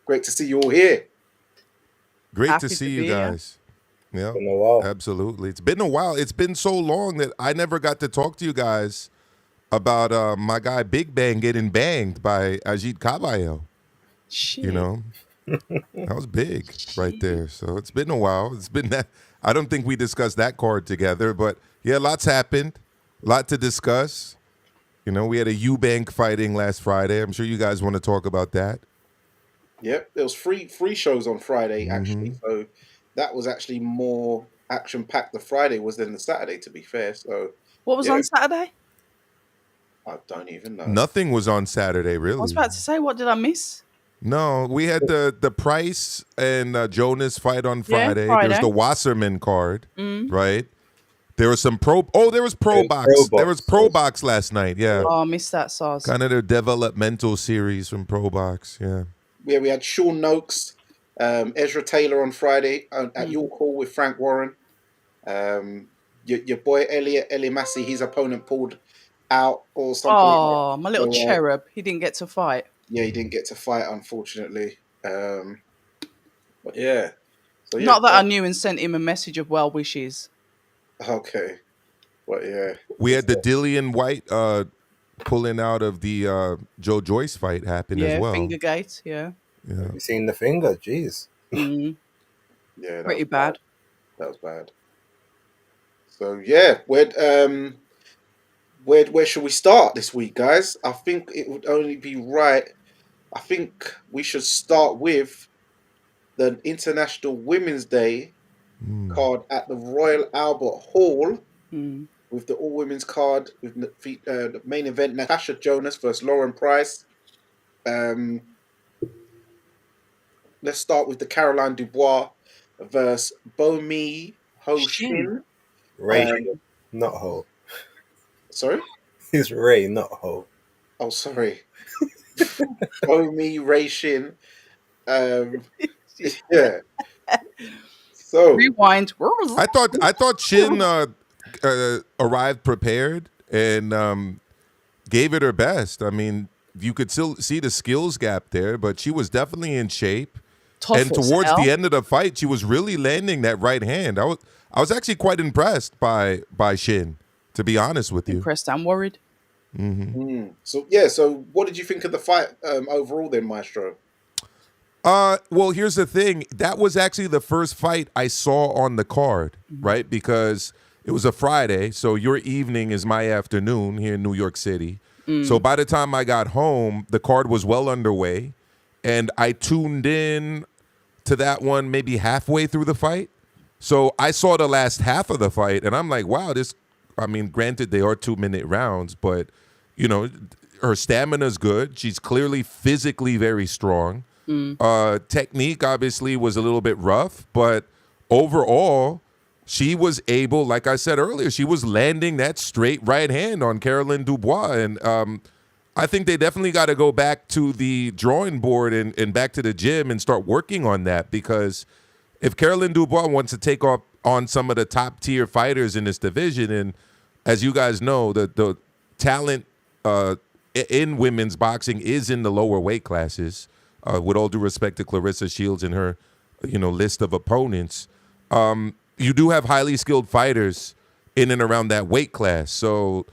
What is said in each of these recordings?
Great to see you all here. Great to Happy see to you be here. guys. Yeah, Been a while. absolutely. It's been a while. It's been so long that I never got to talk to you guys about my guy Big Bang getting banged by Ajit Kabayo. Shit. You know, that was big right Shit. there. So it's been a while. It's been that. I don't think we discussed that card together, but yeah, lots happened. A lot to discuss. You know, we had a Eubank fighting last Friday. I'm sure you guys want to talk about that. Yep, there was three shows on Friday actually, so that was actually more action packed. The Friday was than the Saturday, to be fair. So What was yeah, on Saturday? I don't even know. Nothing was on Saturday, I was really. about to say, what did I miss? No, we had the Price and Jonas fight on Yeah, Friday. Friday. There's the Wasserman card, Mm. right? There was some pro. Oh, there was Pro There's Box. Pro There was Box. Pro Box last night. Yeah, Oh, I missed that, SARS. kind of their developmental series from Pro Box. Yeah. Yeah, we had Sean Noakes, Ezra Taylor on Friday at York Hall with Frank Warren. Your boy Elliot Massey, his opponent pulled out or something. Oh, my little So, cherub. He didn't get to fight. yeah, he didn't get to fight, unfortunately. But yeah. So, yeah. Not that I knew and sent him a message of well wishes. Okay. But yeah. We had the Dillian White pulling out of the Joe Joyce fight happen Yeah, as well. Fingergate. Yeah. Yeah. Have you seen the finger? Jeez. Mm. Yeah. that Pretty was bad. That was bad. So yeah, where should we start this week, guys? I think it would only be right. I think we should start with the International Women's Day card at the Royal Albert Hall Mm. with the all women's card with the main event Natasha Jonas versus Lauren Price. Let's start with the Caroline Dubois versus Bomi Ho Shin. Ray, not Ho. Sorry? He's Ray, not Ho. Oh, sorry. Bomi Ray Shin. Yeah. So Rewind. I thought Shin arrived prepared and gave it her best. I mean, you could still see the skills gap there, but she was definitely in shape. Tough And as towards hell. the end of the fight, she was really landing that right hand. I was actually quite impressed by Shin, to be honest with you. Impressed and worried. So yeah, so what did you think of the fight overall then, Maestro? Well, here's the thing. That was actually the first fight I saw on the card, right? Because it was a Friday, so your evening is my afternoon here in New York City. So by the time I got home, the card was well underway, and I tuned in to that one maybe halfway through the fight. So I saw the last half of the fight, and I'm like, wow, granted, they are 2-minute rounds, but, you know, her stamina's good. She's clearly physically very strong. Technique obviously was a little bit rough, but overall, she was able, like I said earlier, she was landing that straight right hand on Caroline Dubois. And I think they definitely got to go back to the drawing board and back to the gym and start working on that, because if Caroline Dubois wants to take on some of the top tier fighters in this division, and as you guys know, the talent in women's boxing is in the lower weight classes. With all due respect to Clarissa Shields and her, list of opponents, you do have highly skilled fighters in and around that weight class. So,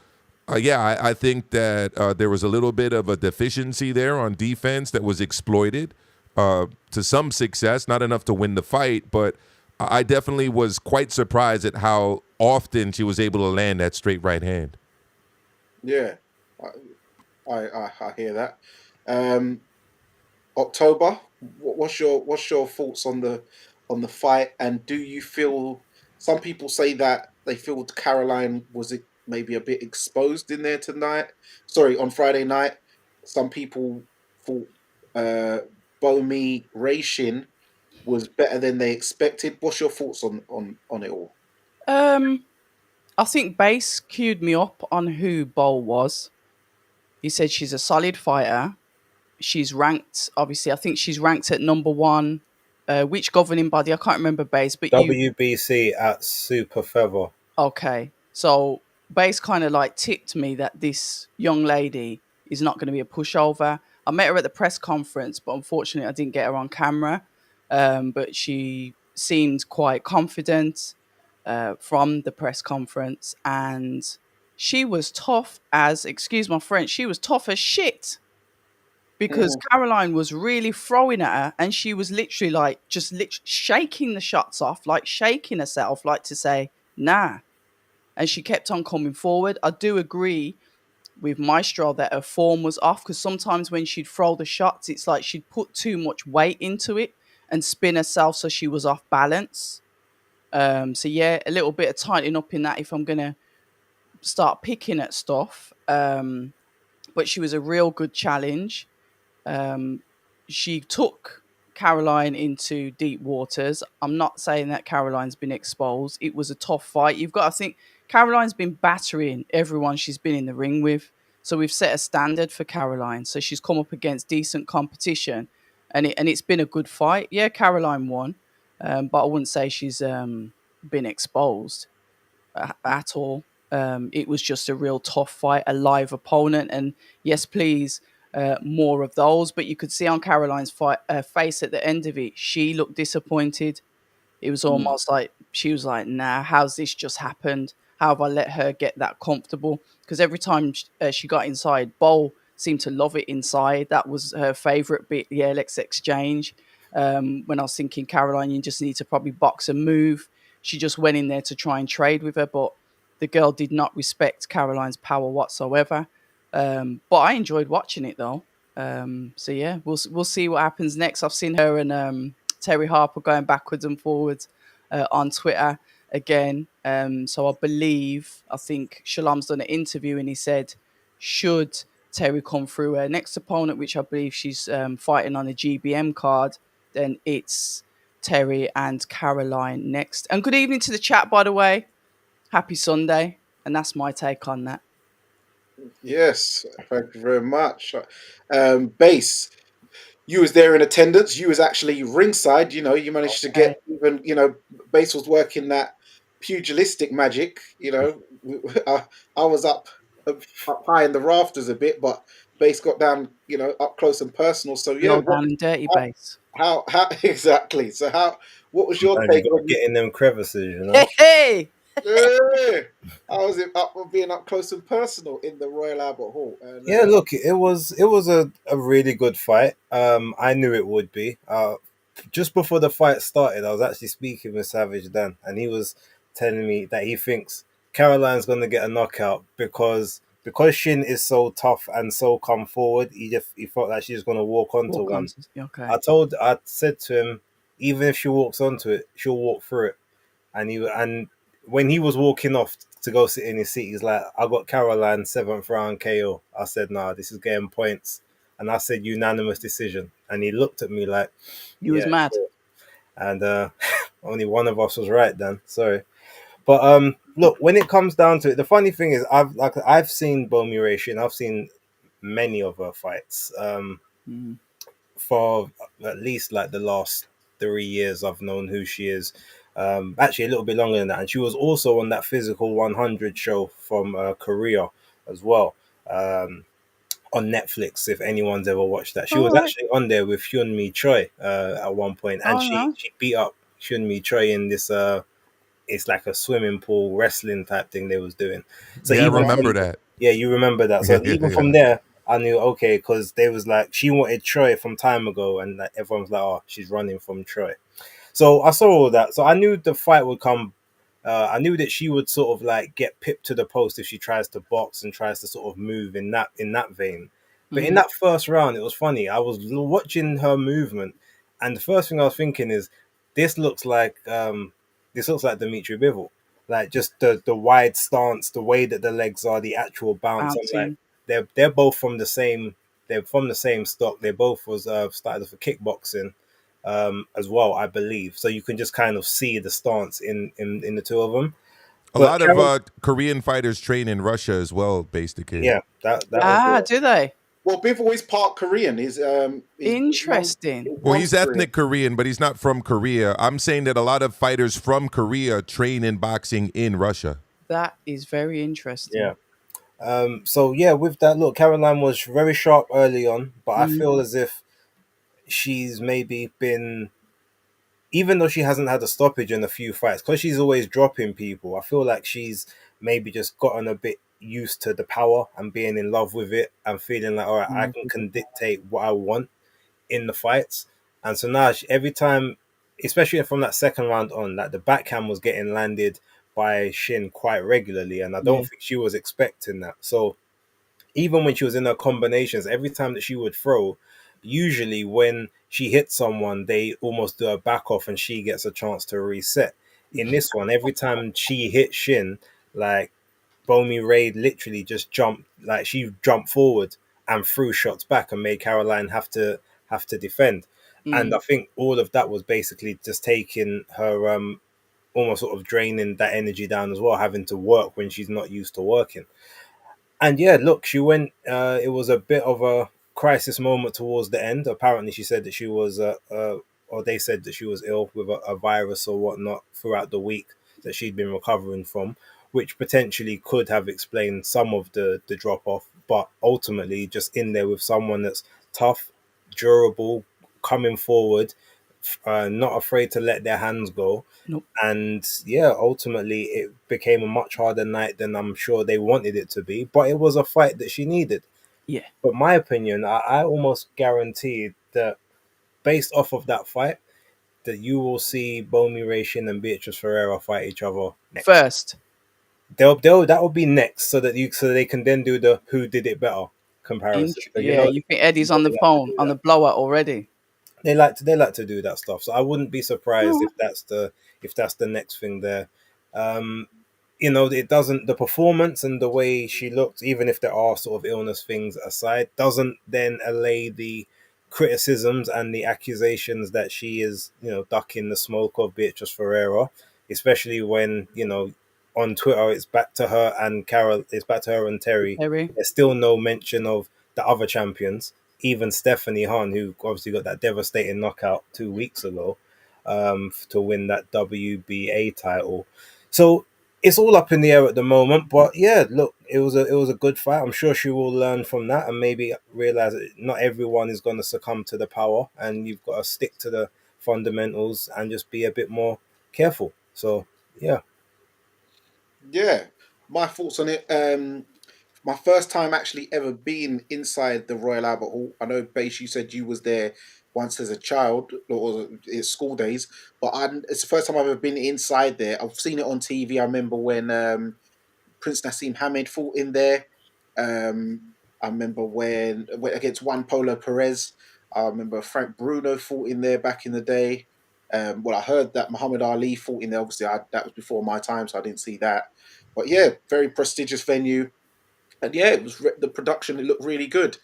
I think that there was a little bit of a deficiency there on defense that was exploited to some success, not enough to win the fight, but I definitely was quite surprised at how often she was able to land that straight right hand. Yeah, I hear that. October, what's your thoughts on the fight, and do you feel, some people say that they feel Caroline was maybe a bit exposed in there on Friday night. Some people thought Bomi Raishin was better than they expected. What's your thoughts on it all? I think Base queued me up on who Bowl was. He said she's a solid fighter. She's ranked, obviously, I think she's ranked at number 1. Which governing body? I can't remember, Base, but WBC at Super Feather. Okay. So Base kind of like tipped me that this young lady is not going to be a pushover. I met her at the press conference, but unfortunately, I didn't get her on camera. But she seemed quite confident from the press conference, and she was tough as, excuse my French, she was tough as shit because Mm, Caroline was really throwing at her, and she was literally like just shaking the shots off, like shaking herself, like to say, nah. And she kept on coming forward. I do agree with Maestro that her form was off because sometimes when she'd throw the shots, it's like she'd put too much weight into it and spin herself so she was off balance. So yeah, a little bit of tightening up in that if I'm gonna start picking at stuff. But she was a real good challenge. Um, she took Caroline into deep waters. I'm not saying that Caroline's been exposed. It was a tough fight. You've got to think Caroline's been battering everyone she's been in the ring with. So we've set a standard for Caroline. So she's come up against decent competition, and it's been a good fight. Yeah, Caroline won, but I wouldn't say she's been exposed at all. It was just a real tough fight, a live opponent, and yes, please, more of those. But you could see on Caroline's face at the end of it, she looked disappointed. It was mm, almost like she was like, "Nah, how's this just happened? How have I let her get that comfortable?" Because every time she got inside, Bowl seemed to love it inside. That was her favorite bit. Yeah, let's exchange. When I was thinking, Caroline, you just need to probably box and move. She just went in there to try and trade with her, but the girl did not respect Caroline's power whatsoever. But I enjoyed watching it though. So yeah, we'll see what happens next. I've seen her and Terry Harper going backwards and forwards on Twitter again. So I think Shalom's done an interview and he said, should Terry come through her next opponent, which I believe she's fighting on a GBM card, then it's Terry and Caroline next. And good evening to the chat, by the way. Happy Sunday. And that's my take on that. yes, thank you very much. Base, you was there in attendance. You was actually ringside. You managed to Okay. get even. Base was working that pugilistic magic. I was up high in the rafters a bit, but Base got down. Up close and personal. So yeah, Low down and dirty how base. how exactly? So what was your And you take got to when you? get in them crevices, you know. Hey, hey! Yeah, how was it up being up close and personal in the Royal Albert Hall? And Yeah, look, it was a really good fight. I knew it would be. Just before the fight started, I was actually speaking with Savage Dan, and he was telling me that he thinks Caroline's going to get a knockout because Shin is so tough and so come forward. He felt like she's going to walk onto Walk on. one. Okay. I said to him, even if she walks onto it, she'll walk through it. And when he was walking off to go sit in his seat, he's like, "I got Caroline 7th round KO." I said, "Nah, this is getting points," and I said, "Unanimous decision." And he looked at me like, You was "Yeah, mad. sure." And only one of us was right then. Sorry, but look, when it comes down to it, the funny thing is, I've seen Bomi and I've seen many of her fights. Mm. For at least like the last 3 years I've known who she is. Actually a little bit longer than that. And she was also on that Physical 100 show from Korea as well. On Netflix, if anyone's ever watched that. She All was right. actually on there with Hyun Mi Choi at one point, and Oh, she no. she beat up Hyun Mi Choi in this it's like a swimming pool wrestling type thing they was doing. So Yeah, I even remember from that. yeah, you remember that. Yeah, So yeah, even from yeah. there, I knew okay because they was like she wanted Troy from time ago, and like, everyone was like, oh, she's running from Troy. So I saw all that. So I knew the fight would come. I knew that she would sort of like get pipped to the post if she tries to box and tries to sort of move in that vein. But in Mm-hmm. that first round, it was funny. I was watching her movement, and the first thing I was thinking is, this looks like this looks like Dimitri Bivol, like just the wide stance, the way that the legs are, the actual bounce. I'm like, Bouncing. they're both from the same. They're from the same stock. They both was started off for kickboxing as well, I believe. So you can just kind of see the stance in the two of them. A But lot of Carol, Korean fighters train in Russia as well, based the kid. yeah, that as Ah, well. do they? well, Bivol is part Korean. His Interesting. Well, mom's he's Korean. ethnic Korean, but he's not from Korea. I'm saying that a lot of fighters from Korea train in boxing in Russia. That is very Yeah. interesting. So yeah, with that, look, Caroline was very sharp early on, but I Mm, feel as if she's maybe been, even though she hasn't had a stoppage in a few fights, because she's always dropping people. I feel like she's maybe just gotten a bit used to the power and being in love with it and feeling like, all right, I can dictate what I want in the fights. And so now every time, especially from that second round on, that the backhand was getting landed by Shin quite regularly, and I yeah. don't think she was expecting that. So even when she was in her combinations, every time that she would throw, usually when she hits someone, they almost do a back off and she gets a chance to reset. In this one, every time she hit Shin, like Bomi Ray literally just jumped, like she jumped forward and threw shots back and made Caroline have to defend. And Mm, I think all of that was basically just taking her almost sort of draining that energy down as well, having to work when she's not used to working. And yeah, look, she went. It was a bit of a crisis moment towards the end. Apparently, she said that she was, or they said that she was ill with a virus or whatnot throughout the week that she'd been recovering from, which potentially could have explained some of the drop off. But ultimately, just in there with someone that's tough, durable, coming forward, not afraid to let their hands go, nope. and yeah, ultimately it became a much harder night than I'm sure they wanted it to be, but it was a fight that she needed. Yeah. But my opinion, I almost guaranteed that based off of that fight, that you will see Bomi Racing and Beatrice Ferreira fight each other next. First, They'll that will be next, so that you so they can then do the who did it better comparison. Because yeah, you think Eddie's on the they like to phone do on that. the blower already? They like to do that stuff. So I wouldn't be surprised All if that's the next thing there. Um, it doesn't, the performance and the way she looked, even if there are sort of illness things aside, doesn't then allay the criticisms and the accusations that she is, ducking the smoke of Beatrice Ferreira, especially when, on Twitter it's back to her and Carol, it's back to her and Terry. Terry. There's still no mention of the other champions, even Stephanie Hahn, who obviously got that devastating knockout 2 weeks ago, to win that WBA title. So it's all up in the air at the moment. But yeah, look, it was a good fight. I'm sure she will learn from that and maybe realize that not everyone is going to succumb to the power, and you've got to stick to the fundamentals and just be a bit more careful. So yeah, Yeah, my thoughts on it. My first time actually ever being inside the Royal Albert Hall. I know, Base, you said you was there once as a child or it's school days, but it's the first time I've ever been inside there. I've seen it on TV. I remember when Prince Nassim Hamed fought in there. I remember when against Juan Polo Perez. I remember Frank Bruno fought in there back in the day. Well, I heard that Muhammad Ali fought in there. Obviously, that was before my time, so I didn't see that. But yeah, very prestigious venue, and yeah, the production. It looked really good.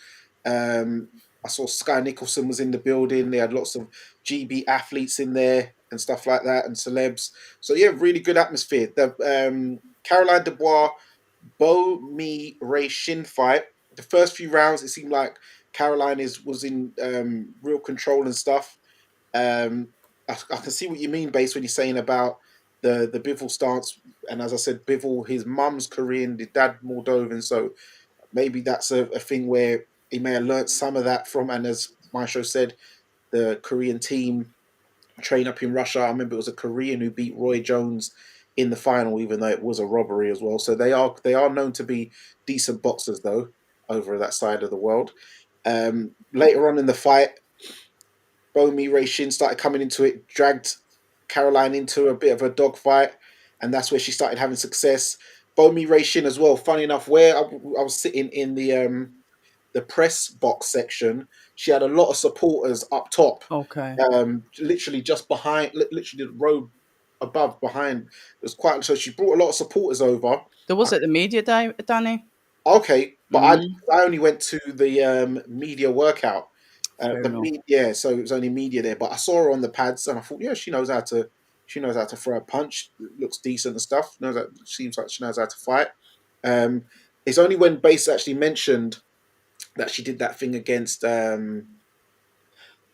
Um, I saw Sky Nicholson was in the building. They had lots of GB athletes in there and stuff like that, and celebs. So yeah, really good atmosphere. The Caroline Dubois Bo Mi Ray Shin fight. The first few rounds, it seemed like Caroline was in real control and stuff. I can see what you mean, based when you're saying about the Bivol stance. And as I said, Bivol, his mum's Korean, the dad Moldovan, so maybe that's a thing where he may have learnt some of that from. And as my show said, the Korean team train up in Russia. I remember it was a Korean who beat Roy Jones in the final, even though it was a robbery as well. So they are known to be decent boxers, though, over that side of the world. Later on in the fight, Bomi Ray Shin started coming into it, dragged Caroline into a bit of a dogfight, and that's where she started having success. Bomi Ray Shin as well. Funny enough, where I was sitting in the press box section, she had a lot of supporters up top, Okay. literally just behind, literally the row above behind. It was quite so she brought a lot of supporters over. There was at the media day, Danny. Okay, but Mm, I only went to the media workout. fair enough. Yeah, so it was only media there. But I saw her on the pads, and I thought, yeah, she knows how to throw a punch. Looks decent and stuff. Knows that seems like she knows how to fight. Um, it's only when Base actually mentioned that she did that thing against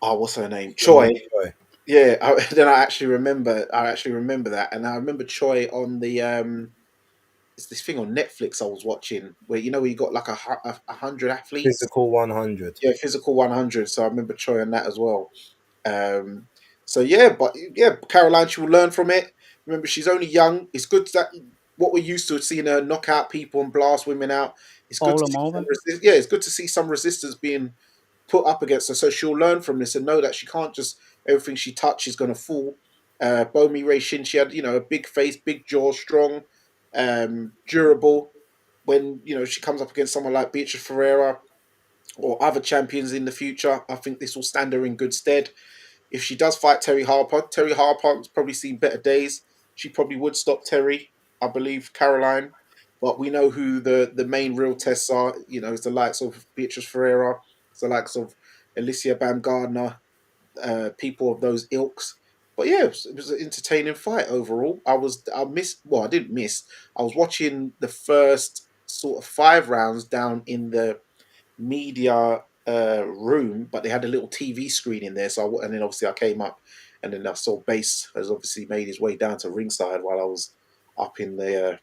what's her name, Choi. Lemon Choi. Yeah, then I actually remember. I actually remember that, and I remember Choi on the it's this thing on Netflix I was watching where where you got like a hundred athletes. Physical 100. Yeah, physical 100. So I remember trying that as well. Um, so yeah, but yeah, Caroline, she will learn from it. Remember, she's only young. It's good that what we're used to seeing her knock out people and blast women out. It's good Bowl to them see some over. yeah, it's good to see some resistance being put up against her. So she'll learn from this and know that she can't just everything she touches is going to fall. Bomi Ray Shin, she had a big face, big jaw, strong, durable. When she comes up against someone like Beatrice Ferreira or other champions in the future, I think this will stand her in good stead. If she does fight Terry Harper's probably seen better days. She probably would stop Terry, I believe, Caroline. But we know who the main real tests are. It's the likes of Beatrice Ferreira, it's the likes of Alicia Baumgardner, people of those ilks. But yeah, it was an entertaining fight overall. I missed, well, I didn't miss. I was watching the first sort of 5 rounds down in the media room, but they had a little TV screen in there. And then obviously I came up, and then I saw Bass has obviously made his way down to ringside while I was up in the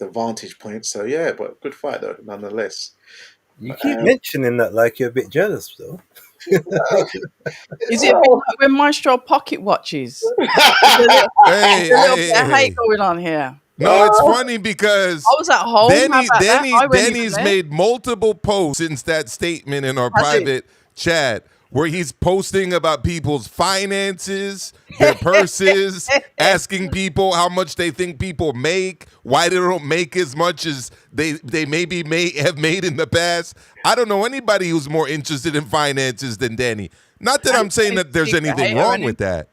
vantage point. So yeah, but good fight though, nonetheless. You keep mentioning that like you're a bit jealous, though. Is it a bit like when Maestro pocket watches? There's Hey, a little hey, bit hey, of hate hey. going on here. No, it's funny because I was at home. How about that? I wasn't even Denny's there. made multiple posts since that statement in our Has he? private chat where he's posting about people's finances, their purses, asking people how much they think people make, why they don't make as much as they maybe may have made in the past. I don't know anybody who's more interested in finances than Danny. Not that I'm saying that there's He's a anything hater, wrong isn't he? with that.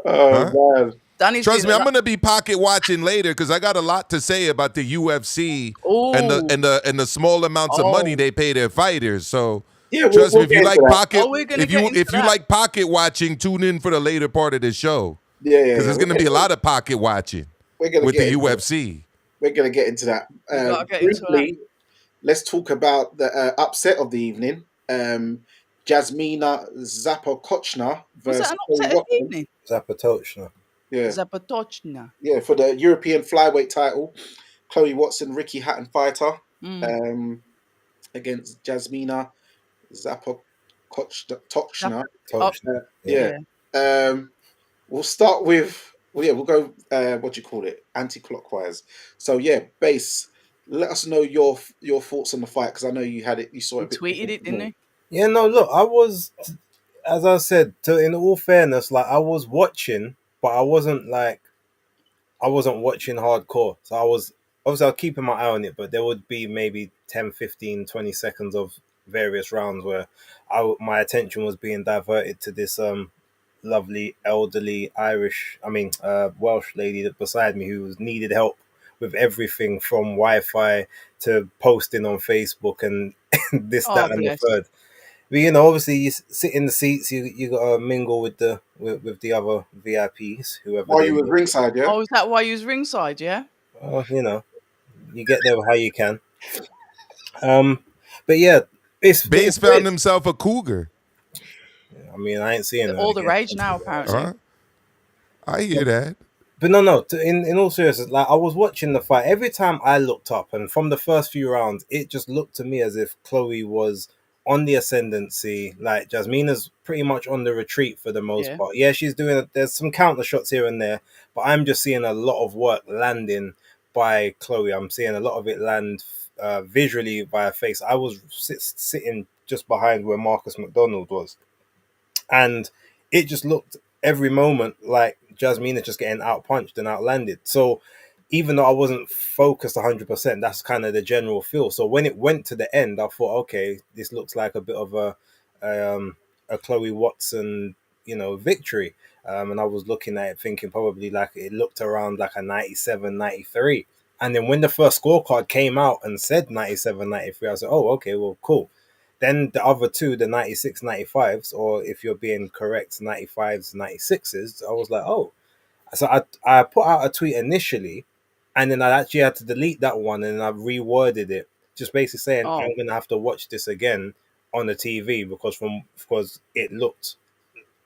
Huh? Oh man. Danny's Trust been me, a I'm lot. gonna be pocket watching later because I got a lot to say about the UFC and the Ooh. and the small amounts of money Oh. they pay their fighters. So Yeah, trust me, we'll if get you into like that. pocket, We're gonna get into if you that. like pocket watching, tune in for the later part of the show Yeah, yeah, because yeah. there's gonna be a lot of pocket watching We're gonna with get the into it. UFC. We're gonna get into that. We gotta get into that. Briefly, let's talk about the upset of the evening. Jasmina Zapokochna Was it versus an Chloe upset of the Watson. evening? Zapatochna. Yeah, Zapatochna. yeah, for the European flyweight title. Chloe Watson, Ricky Hatton fighter, Mm. um, against Jasmina Zapokochna. Oh, Tochna. Yeah. Yeah. yeah. Um, we'll start with we'll go what do you call it? Anti-clockwise. So yeah, base. Let us know your thoughts on the fight because I know you saw it He a bit tweeted different it, from didn't me. he? Yeah, no, look, I was, as I said, in all fairness, like I was watching, but I wasn't watching hardcore. So I was keeping my eye on it, but there would be maybe 10, 15, 20 seconds of various rounds where my attention was being diverted to this lovely elderly Welsh lady that beside me who needed help with everything from Wi-Fi to posting on Facebook and this, Oh, that, and the bless. third. But obviously, you sit in the seats. You got to mingle with with the other VIPs, whoever While they you were may be. ringside, yeah. Oh, is that why you was ringside? Yeah. Oh, you get there how you can. But yeah, it's Base weird. found himself a cougar. I mean, I ain't seeing her All the again. rage now, apparently. Huh? I hear that. But no. In all seriousness, like I was watching the fight. Every time I looked up, and from the first few rounds, it just looked to me as if Chloe was on the ascendancy. Like Jasmina's pretty much on the retreat for the most Yeah. part. Yeah, she's doing. There's some counter shots here and there, but I'm just seeing a lot of work landing by Chloe. I'm seeing a lot of it land visually by her face. I was sitting just behind where Marcus McDonald was, and it just looked every moment like Jasmina just getting outpunched and outlanded. So even though I wasn't focused 100%, that's kind of the general feel. So when it went to the end, I thought, okay, this looks like a bit of a Chloe Watson, victory. And I was looking at it thinking probably like it looked around like a 97, 93. And then when the first scorecard came out and said 97, 93, I was like, oh, okay, well, cool. Then the other two, the 96, 95s, or if you're being correct, 95s, 96s, I was like, oh. So I put out a tweet initially, and then I actually had to delete that one, and I reworded it, just basically saying Oh, I'm going to have to watch this again on the TV because it looked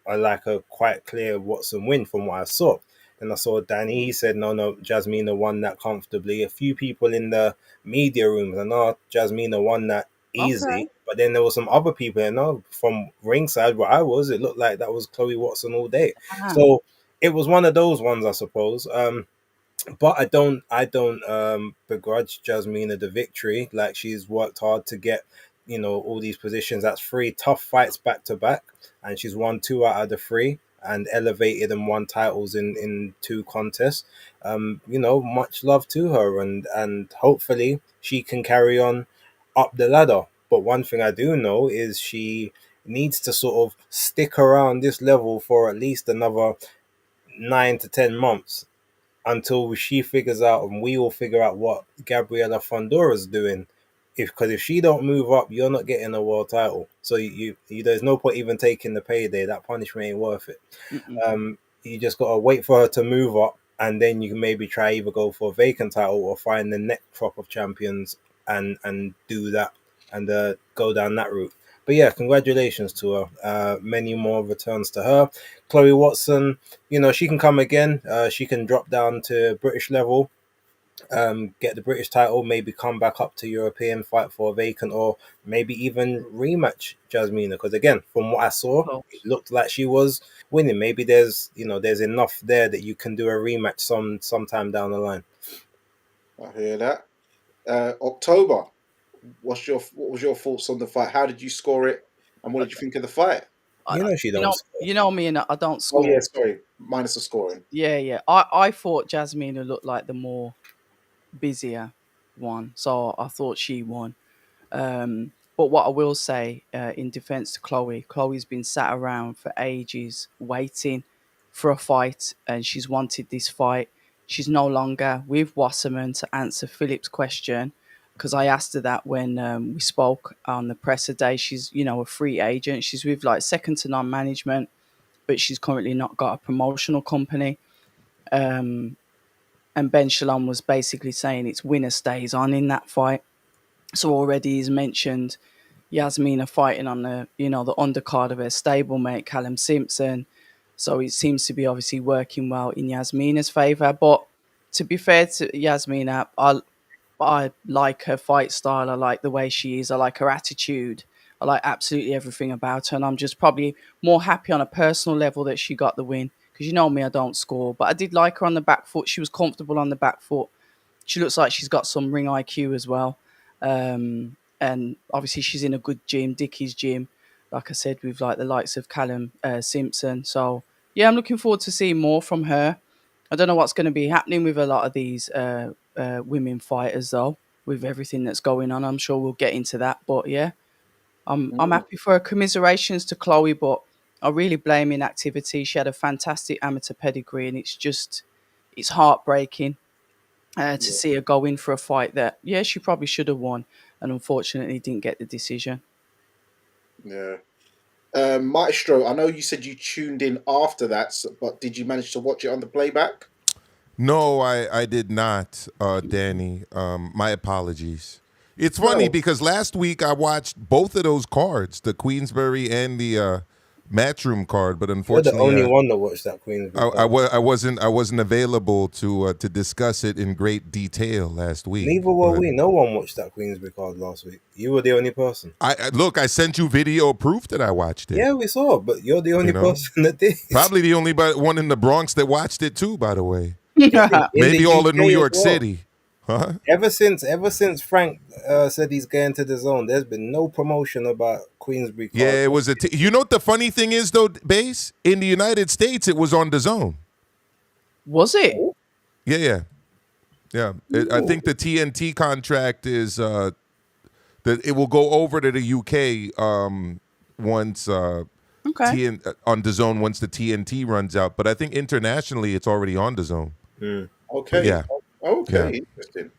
like a quite clear Watson win from what I saw. Then I saw Danny. He said, no, Jasmina won that comfortably. A few people in the media rooms, I know Jasmina won that Okay. easy. But then there were some other people, from ringside where I was, it looked like that was Chloe Watson all day. Ah, So it was one of those ones, I suppose. But I don't begrudge Jasmina the victory. Like, she's worked hard to get, all these positions. That's three tough fights back to back, and she's won two out of the three and elevated and won titles in two contests. Much love to her, and hopefully she can carry on up the ladder. But one thing I do know is she needs to sort of stick around this level for at least another 9 to 10 months until she figures out and we all figure out what Gabriela Fondora's doing. If she don't move up, you're not getting a world title. So there's no point even taking the payday. That punishment ain't worth it. mm-mm. You just gotta wait for her to move up, and then you can maybe try either go for a vacant title or find the next crop of champions and do that and go down that route. But yeah, congratulations to her. Many more returns to her. Chloe Watson, she can come again. She can drop down to British level, get the British title, maybe come back up to European, fight for a vacant, or maybe even rematch Jasmina. Because again, from what I saw, it Close. looked like she was winning. Maybe there's enough there that you can do a rematch sometime down the line. I hear that. October. What was your thoughts on the fight? How did you score it? And what did you think of the fight? She You don't know, score. me, and I don't Oh yeah, score. sorry. Minus the scoring. Yeah, yeah. I thought Jasmine looked like the more busier one, so I thought she won. But what I will say, in defense to Chloe, Chloe's been sat around for ages waiting for a fight, and she's wanted this fight. She's no longer with Wasserman to answer Philip's question, because I asked her that when we spoke on the presser day. She's, a free agent. She's with like second to none management, but she's currently not got a promotional company. Um, and Ben Shalom was basically saying it's winner stays on in that fight. So already he's mentioned Yasmina fighting on the undercard of her stablemate Callum Simpson. So it seems to be obviously working well in Yasmina's favour. But to be fair to Yasmina, I like her fight style. I like the way she is. I like her attitude. I like absolutely everything about her. And I'm just probably more happy on a personal level that she got the win. Because you know me, I don't score. But I did like her on the back foot. She was comfortable on the back foot. She looks like she's got some ring IQ as well. And obviously she's in a good gym, Dickie's gym, like I said, with like the likes of Callum Simpson. So yeah, I'm looking forward to seeing more from her. I don't know what's going to be happening with a lot of these women fighters though, with everything that's going on. I'm sure we'll get into that. But yeah, I'm Mm, happy for her. Commiserations to Chloe, but I really blame inactivity. She had a fantastic amateur pedigree, and it's heartbreaking to yeah, see her go in for a fight that, yeah, she probably should have won, and unfortunately didn't get the decision. yeah. Maestro, I know you said you tuned in after that, but did you manage to watch it on the playback? No, I did not, Danny. My apologies. It's funny No. because last week I watched both of those cards, the Queensberry and the Matchroom card, but You're the unfortunately, only one that watched that Queensbury card. I wasn't available to discuss it in great detail last week. Neither were But we. No one watched that Queensbury card last week. You were the only person. look, I sent you video proof that I watched it. Yeah, we saw, but you're the You only know, person that did. probably the only one in the Bronx that watched it too. By the way, In the maybe all of New UK as York well. City, huh? Ever since Frank said he's going to the zone, there's been no promotion about Queensbury card. Yeah, it was you know what the funny thing is though, Base? In the United States, it was on the zone. Was it? Yeah, yeah, yeah. I Ooh, think the TNT contract is that it will go over to the UK once Okay. On the zone once the TNT runs out. But I think internationally, it's already on the zone. Hmm. But okay. yeah, yeah. Okay, interesting.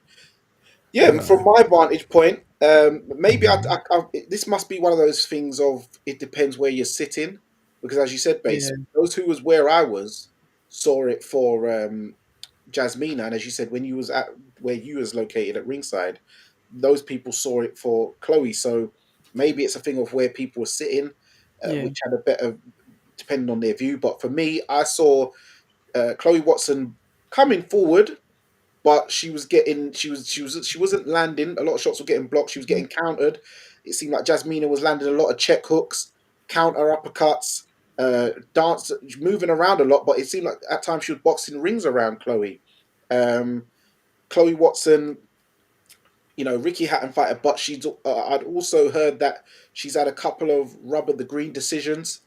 Yeah, from my vantage point, maybe this must be one of those things of it depends where you're sitting, because as you said, base Yeah. those who was where I was saw it for Jasmina, and as you said, when you was at where you was located at ringside, those people saw it for Chloe. So maybe it's a thing of where people were sitting, Yeah. which had a better depending on their view. But for me, I saw Chloe Watson coming forward, but she wasn't landing. A lot of shots were getting blocked. She was getting countered. It seemed like Jasmina was landing a lot of check hooks, counter uppercuts, dance, moving around a lot. But it seemed like at times she was boxing rings around Chloe. Um, Chloe Watson, Ricky Hatton fighter, but I'd also heard that she's had a couple of rubber the green decisions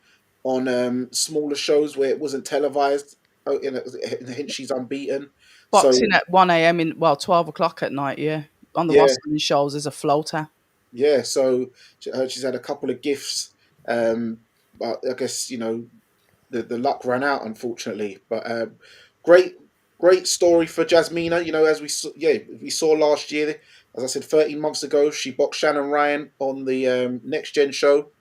on smaller shows where it wasn't televised. Oh, hint she's unbeaten. Boxing So at 1 a.m. in, well, 12 o'clock at night, yeah. On the yeah, rostering shows as a floater. yeah. So she's had a couple of gifts, but I guess the luck ran out unfortunately. But great great story for Jasmina. As we saw last year. As I said, 13 months ago, she boxed Shannon Ryan on the Next Gen show,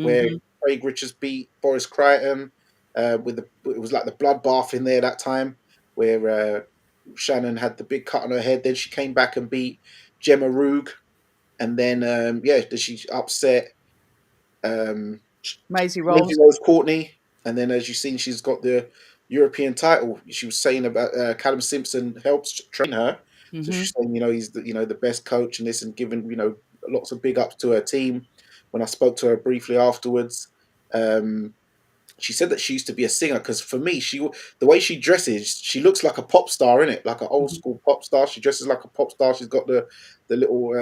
where Hmm. Craig Richards beat Boris Crichton. It was like the bloodbath in there that time, where Shannon had the big cut on her head. Then she came back and beat Gemma Roog, and then she upset um, Maisie Rosie Rose. Rose Courtney, and then as you've seen, she's got the European title. She was saying about Callum Simpson helps train her, so Hmm. she's saying he's the best coach and this, and giving lots of big ups to her team. When I spoke to her briefly afterwards, um, she said that she used to be a singer because for me, the way she dresses, she looks like a pop star in it, like an old Hmm. school pop star. She dresses like a pop star. She's got the little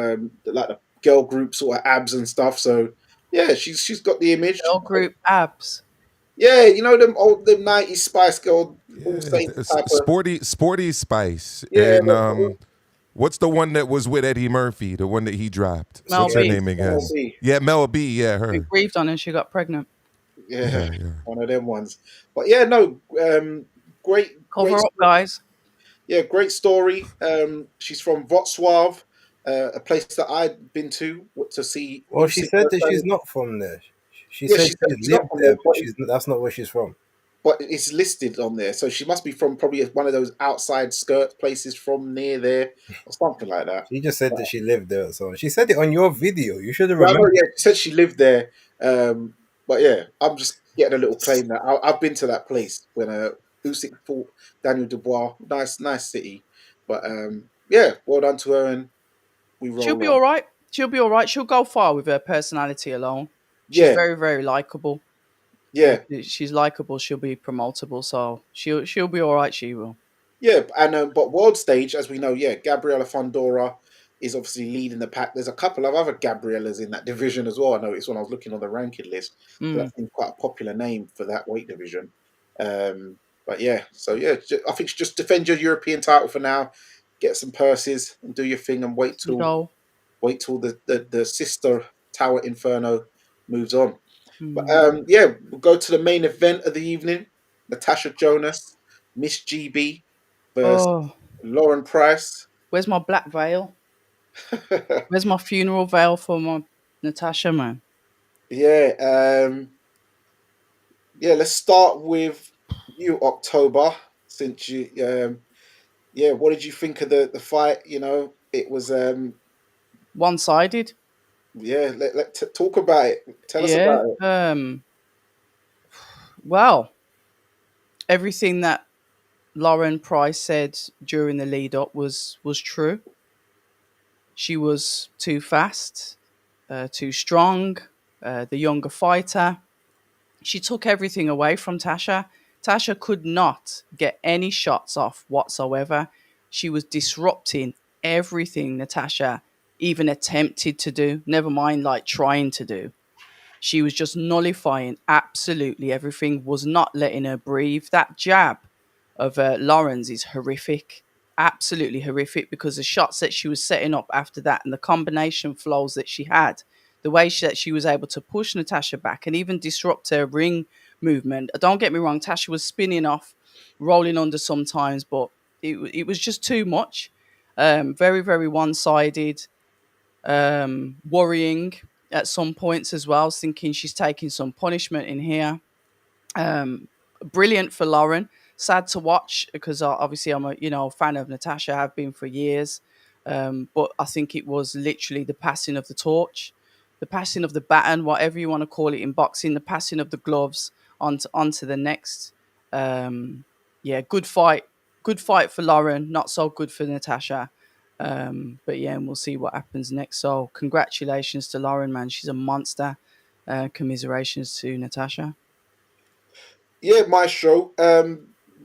like the girl group sort of abs and stuff. So yeah, she's got the image. Girl group abs. Yeah, them 90s Spice Girl, all Yeah, same type of. sporty Spice. Yeah, And what's the one that was with Eddie Murphy? The one that he dropped. Mel What's her B. Switchblade. name again? MLB. Yeah, Mel B. Yeah, She her. breathed on her, she got pregnant. Yeah, Yeah, yeah. one of them ones. But yeah, no, great Cover up, guys. yeah, great story. She's from Wrocław, a place that I'd been to see Well, she Usyk said that she's firsthand. not from there. She Yeah, said she said she's she's not lived from there, there, but that's not where she's from. but it's listed on there, so she must be from probably one of those outside skirt places from near there or something like that. She just said that she lived there. So she said it on your video. You should have Yeah, I know, remembered. yeah, she said she lived there. But yeah, I'm just getting a little claim that I've been to that place when Usyk fought Daniel Dubois. Nice city. But yeah, well done to her, and we She'll roll be on. all right. She'll be all right. She'll go far with her personality alone. She's Yeah, very, very likable. yeah, She's likable. She'll be promotable. So she'll be all right. She will. yeah. And but world stage, as we know, yeah, Gabriela Fondora is obviously leading the pack. There's a couple of other Gabrielas in that division as well. I noticed when I was looking on the ranking list. So Mm. that seems quite a popular name for that weight division. But yeah, so yeah, I think just defend your European title for now, get some purses, and do your thing, and Go. wait till the sister Tower Inferno moves on. But Mm. yeah, we'll go to the main event of the evening: Natasha Jonas, Miss GB versus Oh, Lauren Price. where's my black veil? Where's my funeral veil for my Natasha, man? Yeah, yeah. Let's start with you, October. Since you, yeah, what did you think of the fight? It was, One sided. yeah. Talk about it. Tell us Yeah. about it. Well, everything that Lauren Price said during the lead up was true. She was too fast, too strong, the younger fighter. She took everything away from Tasha. Tasha could not get any shots off whatsoever. She was disrupting everything Natasha even attempted to do, never mind like trying to do. She was just nullifying absolutely everything, was not letting her breathe. That jab of Lauren's is horrific, absolutely horrific, because the shots that she was setting up after that and the combination flows that she had, the way that she was able to push Natasha back and even disrupt her ring movement. Don't get me wrong, Tasha was spinning off, rolling under sometimes, but it was just too much. Very, very one sided, worrying at some points as well. I was thinking she's taking some punishment in here. Um, Brilliant for Lauren. Sad to watch because obviously I'm a fan of Natasha. Have been for years. But I think it was literally the passing of the torch, the passing of the baton, whatever you want to call it in boxing, the passing of the gloves onto the next. Um, yeah, good fight. Good fight for Lauren. Not so good for Natasha. But yeah, and we'll see what happens next. So congratulations to Lauren, man. She's a monster. Commiserations to Natasha. Yeah, Maestro.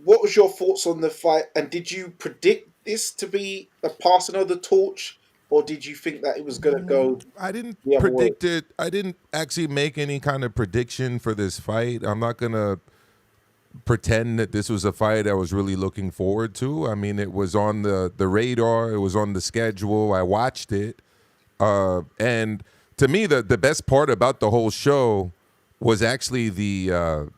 What was your thoughts on the fight, and did you predict this to be a passing of the torch, or did you think that it was going to go I didn't the other way? predict it. I didn't actually make any kind of prediction for this fight. I'm not gonna pretend that this was a fight I was really looking forward to. I mean, it was on the radar. It was on the schedule. I watched it, and to me, the best part about the whole show was actually the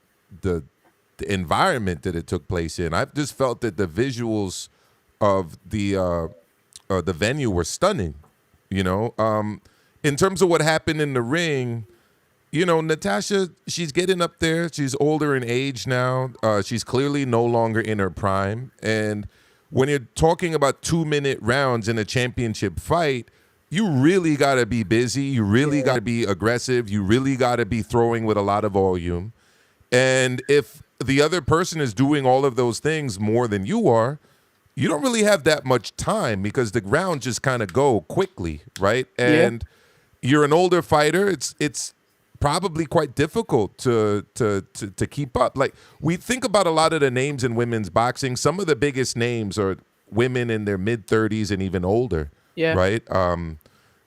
the environment that it took place in. I just felt that the visuals of the venue were stunning. You know, in terms of what happened in the ring, you know, Natasha, she's getting up there. She's older in age now. She's clearly no longer in her prime. And when you're talking about 2-minute rounds in a championship fight, you really got to be busy. You really got to be aggressive. You really got to be throwing with a lot of volume. And if the other person is doing all of those things more than you are, you don't really have that much time because the rounds just kind of go quickly, right? Yeah. And you're an older fighter. It's probably quite difficult to keep up. Like, we think about a lot of the names in women's boxing. Some of the biggest names are women in their mid-30s and even older, Yeah. right?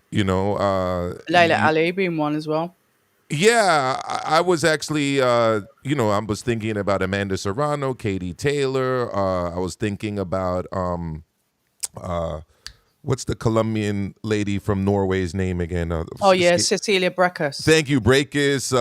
You know, Layla Ali being one as well. yeah, I was actually, you know, I was thinking about Amanda Serrano, Katie Taylor. I was thinking about, what's the Colombian lady from Norway's name again? Oh yeah, Cecilia Brækhus. Thank you, Breakus.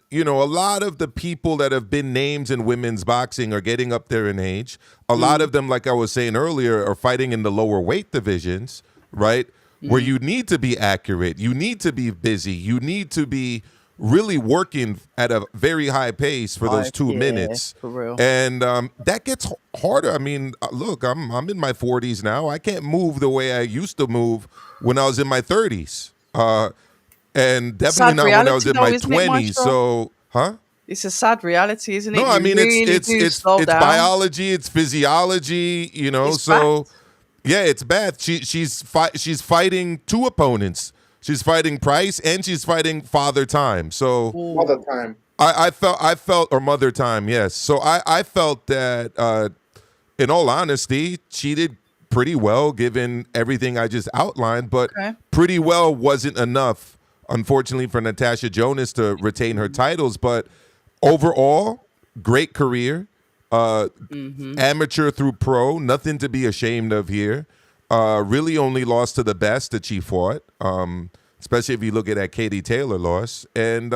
You know, a lot of the people that have been names in women's boxing are getting up there in age. A lot of them, like I was saying earlier, are fighting in the lower weight divisions, right? Where you need to be accurate, you need to be busy, you need to be really working at a very high pace for those 2 minutes. For real. And that gets harder. I mean, look, I'm in my 40s now. I can't move the way I used to move when I was in my 30s. And definitely Sad not when I was reality in though, my isn't it, 20s. Maestro? So, huh? It's a sad reality, isn't it? No, I You mean really it's do slow down. biology, it's physiology, you know. It's So fact. yeah, it's bad. She's fighting two opponents. She's fighting Price and she's fighting Father Time. So Mother time. I felt or Mother Time, yes. So I felt that in all honesty, she did pretty well given everything I just outlined, but Okay. pretty well wasn't enough, unfortunately, for Natasha Jonas to retain her titles. But overall, great career. Amateur through pro, nothing to be ashamed of here. Really only lost to the best that she fought, especially if you look at that Katie Taylor loss. And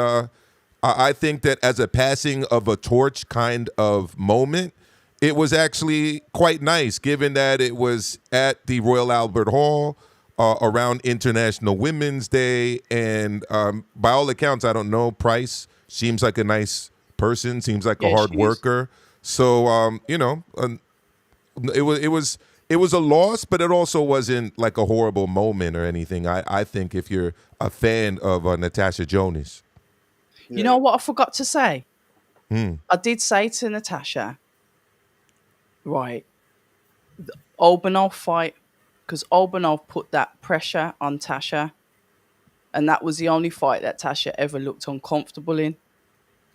I think that as a passing of a torch kind of moment, it was actually quite nice, given that it was at the Royal Albert Hall around International Women's Day. And by all accounts, I don't know, Price seems like a nice person, seems like a Yeah, hard she is. worker. So, you know, it was a loss, but it also wasn't like a horrible moment or anything. I think if you're a fan of Natasha Jonas. You know what I forgot to say? I did say to Natasha, right, the Obanov fight, because Obanov put that pressure on Tasha, and that was the only fight that Tasha ever looked uncomfortable in.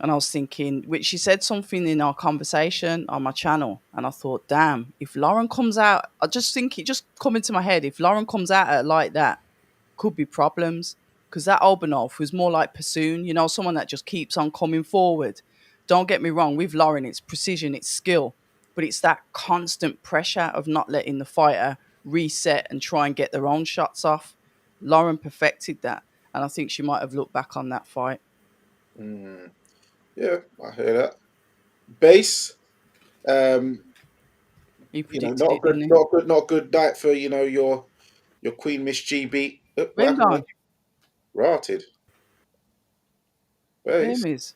And I was thinking, which she said something in our conversation on my channel, and I thought, damn, if Lauren comes out, I just think it just come into my head, if Lauren comes out at her like that, could be problems. Because that Obanov was more like Pursoon, you know, someone that just keeps on coming forward. Don't get me wrong, with Lauren, it's precision, it's skill, but it's that constant pressure of not letting the fighter reset and try and get their own shots off. Lauren perfected that, and I think she might have looked back on that fight. Yeah, I hear that. Base, He you know, predicted it, didn't he? not a good night for your Queen Miss GB. What Where him happened? gone? Rotted. Where Base. him is?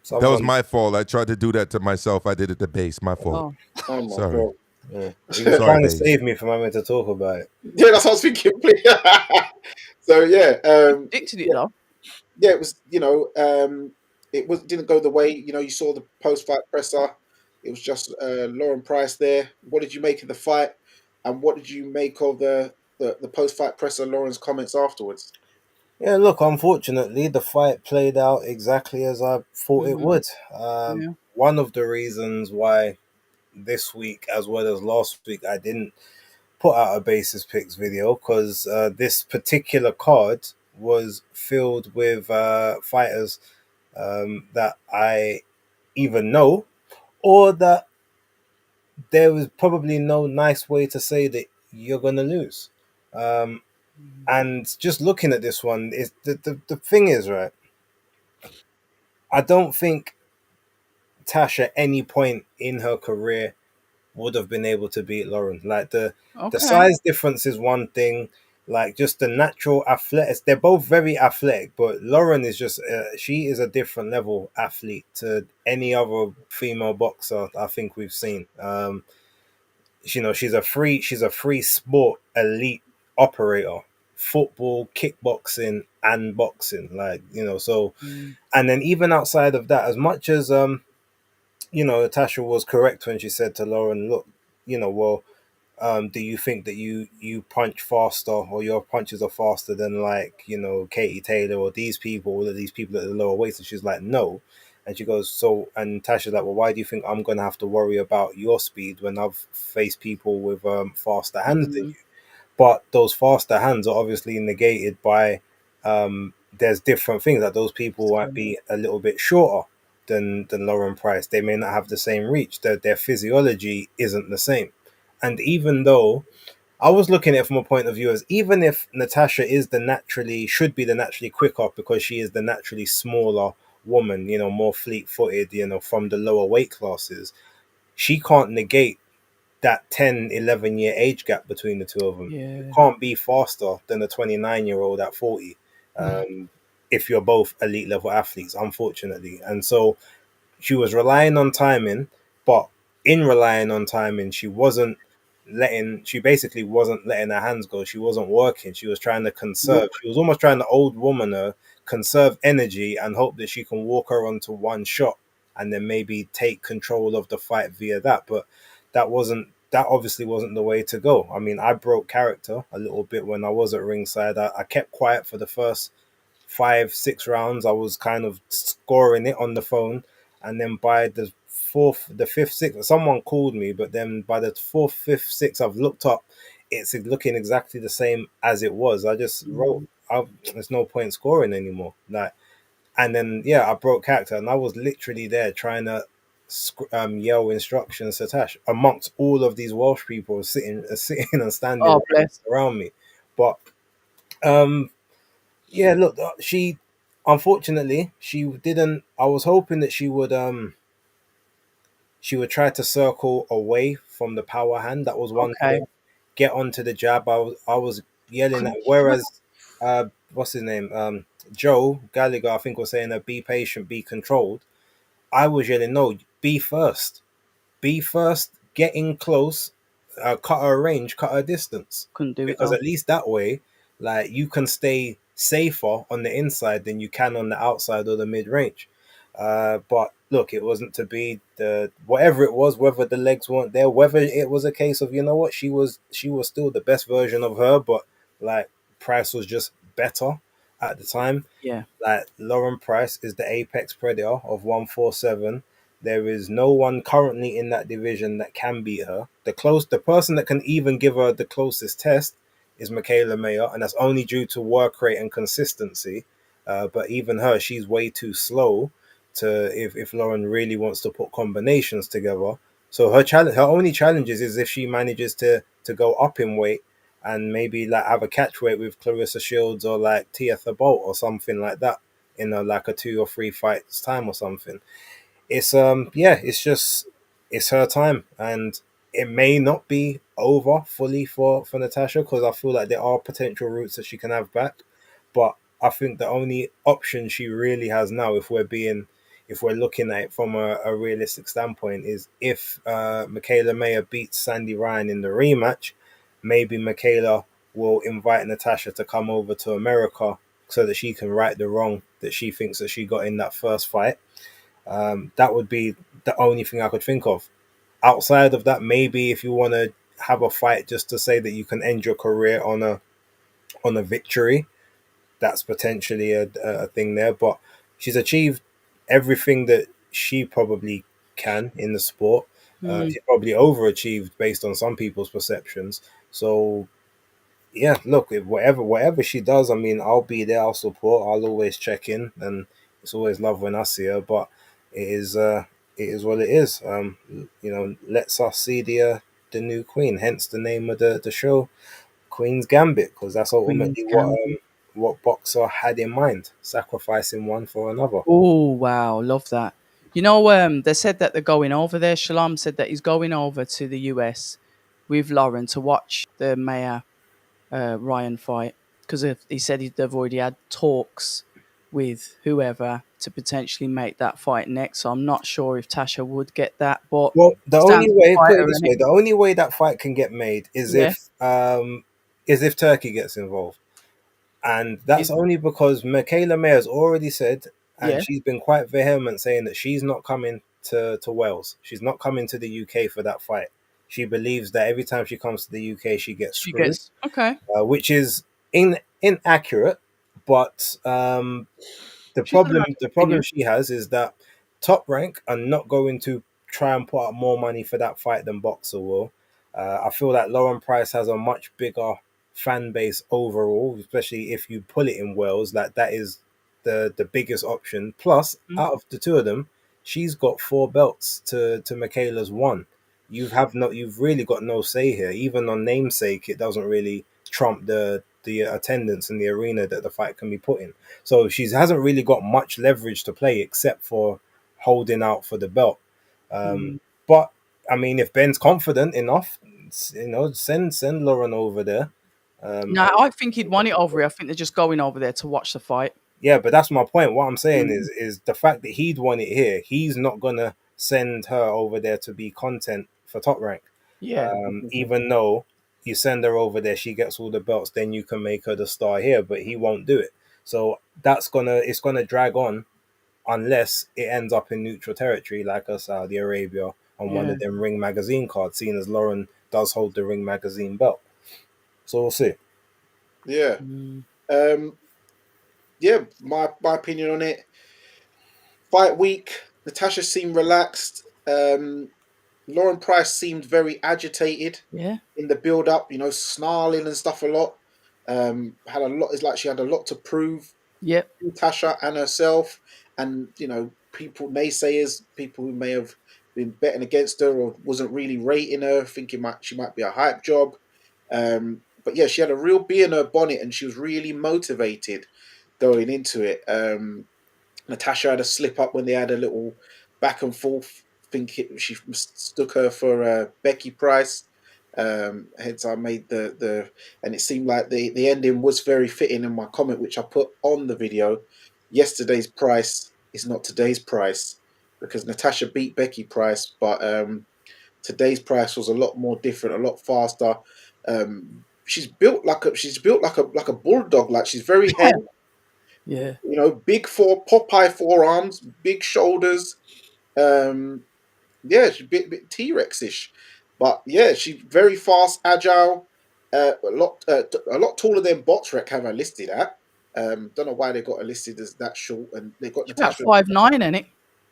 That was Someone, my fault. I tried to do that to myself. I did it to base. My fault. Oh, Oh my Sorry. god. yeah. He was Sorry, trying to babes. save me from having to talk about it. Yeah, that's what I was thinking. So yeah, predicted it though. it was, you know, it didn't go the way, you know, you saw the post fight presser. It was just Lauren Price there. What did you make of the fight, and what did you make of the post fight presser Lauren's comments afterwards? Yeah, look, unfortunately, the fight played out exactly as I thought it Hmm. would. Yeah. One of the reasons why this week, as well as last week, I didn't put out a basis picks video because this particular card was filled with fighters that I either know or that there was probably no nice way to say that you're going to lose. Um, and just looking at this one, is the thing is, right, I don't think Tash at any point in her career would have been able to beat Lauren. Like the Okay. size difference is one thing. Like just the natural athletics, they're both very athletic, but Lauren is just she is a different level athlete to any other female boxer I think we've seen. She's a free sport elite operator, football, kickboxing, and boxing. Like so, Mm. and then even outside of that, as much as Natasha was correct when she said to Lauren, look, well, do you think that you punch faster or your punches are faster than like Katie Taylor or these people, all of these people at the lower weights? And she's like, no. And she goes, so, and Tasha's like, well, why do you think I'm going to have to worry about your speed when I've faced people with faster hands than you? Mm. But those faster hands are obviously negated by there's different things that those people might So, be a little bit shorter than Lauren Price. They may not have the same reach. Their physiology isn't the same. And even though I was looking at it from a point of view as even if Natasha is the naturally should be the naturally quicker because she is the naturally smaller woman, more fleet footed, from the lower weight classes, she can't negate that 10, 11 year age gap between the two of them. You yeah. can't be faster than a 29-year-old at 40 um, if you're both elite level athletes, unfortunately. And so she was relying on timing, but in relying on timing, she basically wasn't letting her hands go. She wasn't working. She was trying to conserve. She was almost trying to old woman her, conserve energy and hope that she can walk her onto one shot and then maybe take control of the fight via that. But that obviously wasn't the way to go. I mean, I broke character a little bit when I was at ringside. I kept quiet for the first 5, 6 rounds. I was kind of scoring it on the phone, and then by the fourth, the fifth, sixth, someone called me. But then by the fourth, fifth, sixth, I've looked up. It's looking exactly the same as it was. I just wrote, Mm. "There's no point scoring anymore." Like, and then yeah, I broke character, and I was literally there trying to yell instructions to Tash amongst all of these Welsh people sitting and standing Oh, bless. around me. But um, yeah, look, she unfortunately she didn't. I was hoping that she would try to circle away from the power hand. That was one Okay. thing. Get onto the jab. I was yelling Can, at. can I, Whereas, what's his name? Joe Gallagher, I think was saying that be patient, be controlled. I was yelling, no, be first, get in close, cut her range, cut her distance, couldn't do it because though. at least that way, like you can stay safer on the inside than you can on the outside or the mid range. But look, it wasn't to be. The whatever it was, whether the legs weren't there, whether it was a case of what, she was still the best version of her, but like Price was just better at the time. Yeah. Like Lauren Price is the apex predator of 147. There is no one currently in that division that can beat her. The person that can even give her the closest test is Michaela Mayer, and that's only due to work rate and consistency. But even her, she's way too slow to if Lauren really wants to put combinations together. So her only challenges is if she manages to go up in weight and maybe like have a catch weight with Clarissa Shields or like Tia Bolt or something like that in like a 2 or 3 fights time or something. It's her time, and it may not be over fully for Natasha because I feel like there are potential routes that she can have back, but I think the only option she really has now, if we're looking at it from a realistic standpoint, is if Michaela Mayer beats Sandy Ryan in the rematch, maybe Michaela will invite Natasha to come over to America so that she can right the wrong that she thinks that she got in that first fight. That would be the only thing I could think of. Outside of that, maybe if you want to have a fight just to say that you can end your career on a victory, that's potentially a thing there. But she's achieved everything that she probably can in the sport. Mm. She probably overachieved based on some people's perceptions. So yeah, look, if whatever she does, I mean, I'll be there. I'll support. I'll always check in, and it's always love when I see her. But it is it is what it is. Let's us see the new queen. Hence the name of the show, Queen's Gambit, because that's Queen's ultimately Gambit. what Boxer had in mind, sacrificing one for another. Oh wow, love that. They said that they're going over there. Shalom said that he's going over to the US with Lauren to watch the Mayor Ryan fight because he said they've already had talks with whoever to potentially make that fight next. So I'm not sure if Tasha would get that, but Well, the only stands to way, fight put it her this in it. way, the only way that fight can get made Yeah, is if Turkey gets involved. And that's is only because Michaela May has already said, and yeah, she's been quite vehement saying that she's not coming to Wales. She's not coming to the UK for that fight. She believes that every time she comes to the UK, she gets she screwed, gets okay. which is inaccurate. But She's allowed to the problem opinion. she has is that Top Rank are not going to try and put up more money for that fight than Boxer will. I feel that Lauren Price has a much bigger fan base overall, especially if you pull it in Wales. That is the biggest option. Plus, Mm. out of the two of them, she's got four belts to Michaela's one. You've really got no say here. Even on namesake, it doesn't really trump the attendance in the arena that the fight can be put in. So she hasn't really got much leverage to play except for holding out for the belt. Um, Mm. but I mean, if Ben's confident enough, send Lauren over there. No, I think he'd want it over here. I think they're just going over there to watch the fight. Yeah, but that's my point. What I'm saying Mm. is the fact that he'd want it here. He's not gonna send her over there to be content for Top Rank. Yeah, Even though you send her over there, she gets all the belts, then you can make her the star here. But he won't do it. So it's gonna drag on unless it ends up in neutral territory like a Saudi Arabia on one yeah. of them Ring Magazine cards, seeing as Lauren does hold the Ring Magazine belt. So we'll see. Yeah. Mm. Um, yeah, my opinion on it. Fight week, Natasha seemed relaxed. Lauren Price seemed very agitated Yeah. in the build up, snarling and stuff a lot. Had a lot. It's like she had a lot to prove Yep. to Tasha and herself, and people naysayers, people who may have been betting against her or wasn't really rating her, thinking she might be a hype job. But yeah, she had a real bee in her bonnet, and she was really motivated going into it. Natasha had a slip up when they had a little back and forth. Think she mistook her for Becky Price. Hence, I made and it seemed like the ending was very fitting in my comment, which I put on the video. Yesterday's price is not today's price because Natasha beat Becky Price, but today's price was a lot more different, a lot faster. She's built like a bulldog. Like she's very heavy, Yeah. big Popeye forearms, big shoulders. Um, yeah, she's a bit T-Rex-ish, but yeah, she's very fast, agile. A lot taller than Botrek have her listed at. Don't know why they got her listed as that short, and they got She's about Natasha. 5'9", ain't it?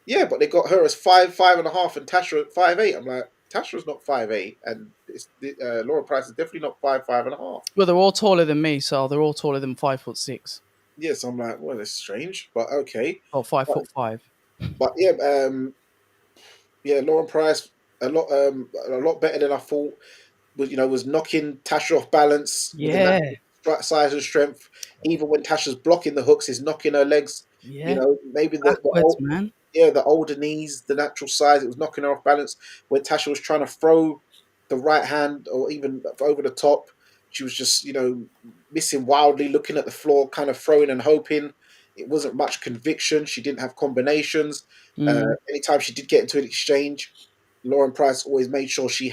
Yeah, but they got her as 5'5.5", and Tasha at 5'8". I'm like, Tasha's not 5'8", and Laura Price is definitely not 5'5.5". Well, they're all taller than me, so they're all taller than 5'6" Yes, I'm like, well, that's strange, but okay. or five But foot five. but yeah, Lauren Price a lot better than I thought. Was knocking Tasha off balance with a Yeah. natural size and strength. Even when Tasha's blocking the hooks, he's knocking her legs. Yeah. Maybe Backwards, man. the older knees, the natural size, it was knocking her off balance. When Tasha was trying to throw the right hand or even over the top, she was just missing wildly, looking at the floor, kind of throwing and hoping. It wasn't much conviction. She didn't have combinations. Mm. Anytime she did get into an exchange, Lauren Price always made sure she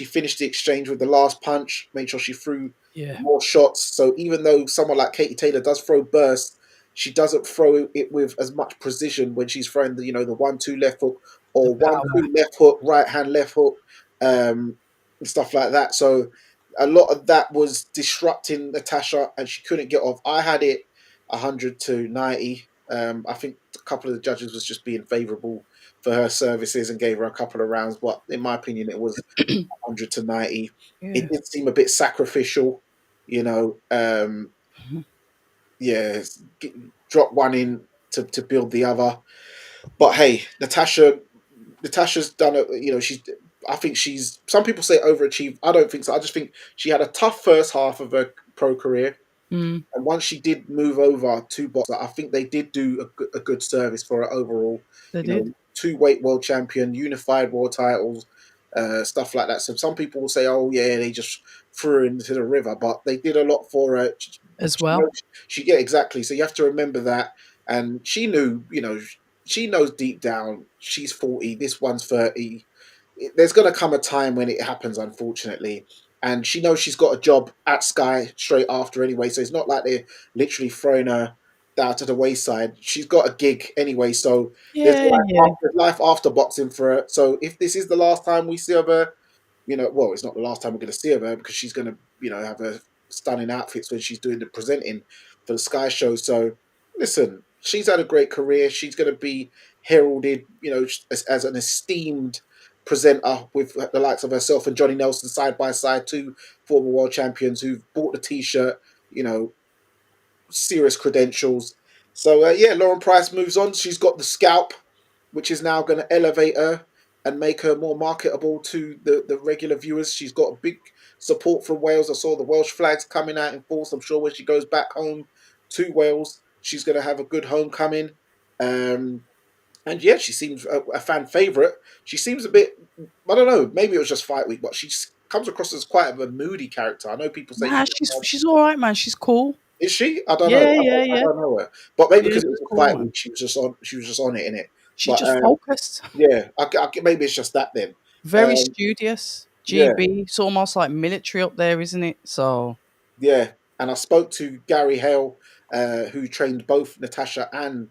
finished the exchange with the last punch, made sure she threw Yeah. more shots. So even though someone like Katie Taylor does throw bursts, she doesn't throw it with as much precision when she's throwing the 1-2 left hook The or one power. two left hook, right hand left hook, and stuff like that. So a lot of that was disrupting Natasha, and she couldn't get off. I had it 100 to 90. I think a couple of the judges was just being favourable for her services and gave her a couple of rounds, but in my opinion, it was 100 to 90. It Yeah. did seem a bit sacrificial, you know. Yeah, drop one in to build the other. But hey, Natasha's done it. You know, she's. I think she's. Some people say overachieved. I don't think so. I just think she had a tough first half of her pro career, Mm, and once she did move over to boxer, I think they did do a good service for her overall. they You know, did. two weight world champion, unified world titles, stuff like that. So some people will say, "Oh yeah, they just threw her into the river," but they did a lot for her. As She knows, well. yeah, exactly. So you have to remember that. And she knew, you know, she knows deep down she's 40. This one's 30. There's going to come a time when it happens, unfortunately, and she knows she's got a job at Sky straight after anyway. So it's not like they're literally throwing her down to the wayside. She's got a gig anyway, so Yeah, yeah. there's life after boxing for her. So if this is the last time we see of her, you know, well, it's not the last time we're going to see of her because she's going to, you know, have her stunning outfits when she's doing the presenting for the Sky show. So listen, she's had a great career. She's going to be heralded, you know, as an esteemed presenter with the likes of herself and Johnny Nelson side by side, two former world champions who've bought the T-shirt, you know, serious credentials. So yeah, Lauren Price moves on. She's got the scalp, which is now going to elevate her and make her more marketable to the regular viewers. She's got a big support from Wales. I saw the Welsh flags coming out in force. I'm sure when she goes back home to Wales, she's going to have a good homecoming. Um, and yeah, she seems a fan favorite. She seems a bit, I don't know, maybe it was just fight week, but she comes across as quite of a moody character. I know people say Nah, she's she's all right, man. She's cool. is she? I don't know. Yeah, yeah, I yeah. don't know her, but maybe Yeah, because it she's was a cool, fight man. week, she was just on. She was just on it, in it. She's But just focused. yeah, maybe it's just that then. Very Um, studious. yeah, GB. It's almost like military up there, isn't it? So yeah. And I spoke to Gary Hale, who trained both Natasha and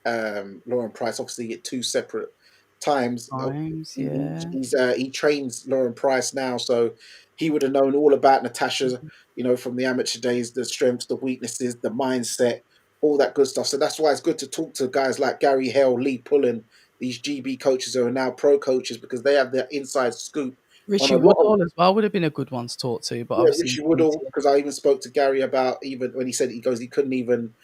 Lauren Price, obviously at two separate times. times, yeah. He trains Lauren Price now, so he would have known all about Natasha, you know, from the amateur days, the strengths, the weaknesses, the mindset, all that good stuff. So that's why it's good to talk to guys like Gary Hale, Lee Pullen, these GB coaches who are now pro coaches because they have their inside scoop on a Richie lot of. Woodall as well would have been a good one to talk to, but Yeah, obviously Richie he came to Woodall, you. because I even spoke to Gary about even when he said he goes, he couldn't even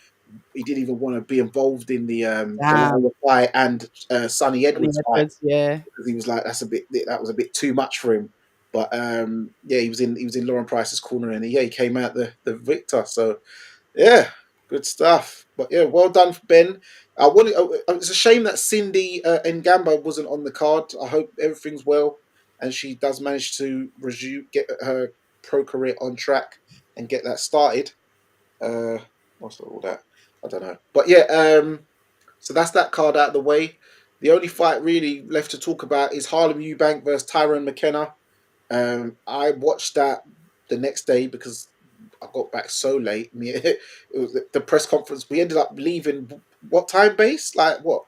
he didn't even want to be involved in the Damn. Lila fight and Sonny Johnny Edwards fight Edwards, yeah. because he was like that was a bit too much for him. But yeah, he was in Lauren Price's corner and yeah, he came out the victor. So yeah, good stuff. But yeah, well done for Ben. I wanted. It's a shame that Cindy Ngamba wasn't on the card. I hope everything's well and she does manage to resume get her pro career on track and get that started. Uh, what's all that? I don't know. But yeah, so that's that card out of the way. The only fight really left to talk about is Harlem Eubank versus Tyrone McKenna. I watched that the next day because I got back so late. It was the press conference. We ended up leaving what time base? Like what?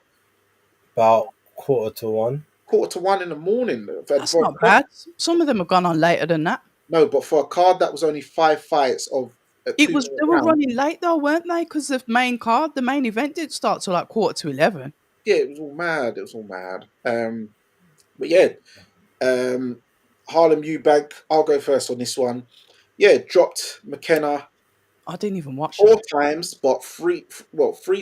About 1/4 to 1. 1:45 in the morning. That's not bad. Some of them have gone on later than that. No, but for a card that was only five fights of a It 2 was minute they were round, running late though, weren't they? Because the main card, the main event didn't start till like 11:15. yeah, it was all mad. It was all mad. But yeah, Um, Harlem Eubank, I'll go first on this one. Yeah, dropped McKenna I didn't even watch four that. times, but three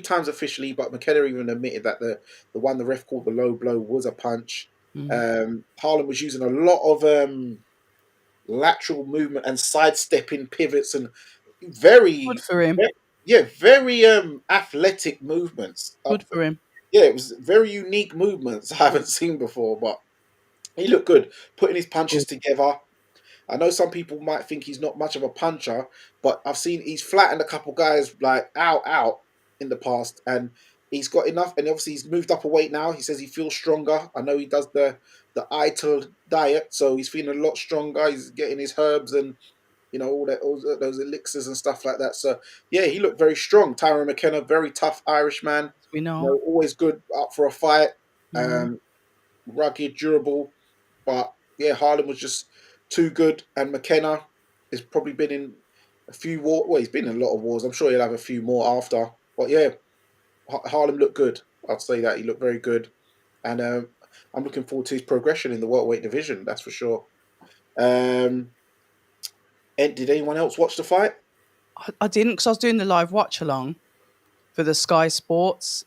times officially. But McKenna even admitted that the one the ref called the low blow was a punch. Mm. Harlem was using a lot of lateral movement and sidestepping pivots and Good very, for him. yeah, very athletic movements. Good for him. Yeah, it was very unique movements I haven't seen before, but he looked good putting his punches Good. together. I know some people might think he's not much of a puncher, but I've seen he's flattened a couple guys like out in the past, and he's got enough. And obviously, he's moved up a weight now. He says he feels stronger. I know he does the ITIL diet, so he's feeling a lot stronger. He's getting his herbs and you know all those elixirs and stuff like that. So yeah, he looked very strong. Tyrone McKenna, very tough Irish man. We You know, know. always good up for a fight. Mm. rugged, durable. But yeah, Harlan was just too good, and McKenna has probably been in a few war. Well, he's been in a lot of wars. I'm sure he'll have a few more after. But yeah, Harlem looked good. I'd say that he looked very good, and I'm looking forward to his progression in the welterweight division. That's for sure. And did anyone else watch the fight? I didn't, because I was doing the live watch along for the Sky Sports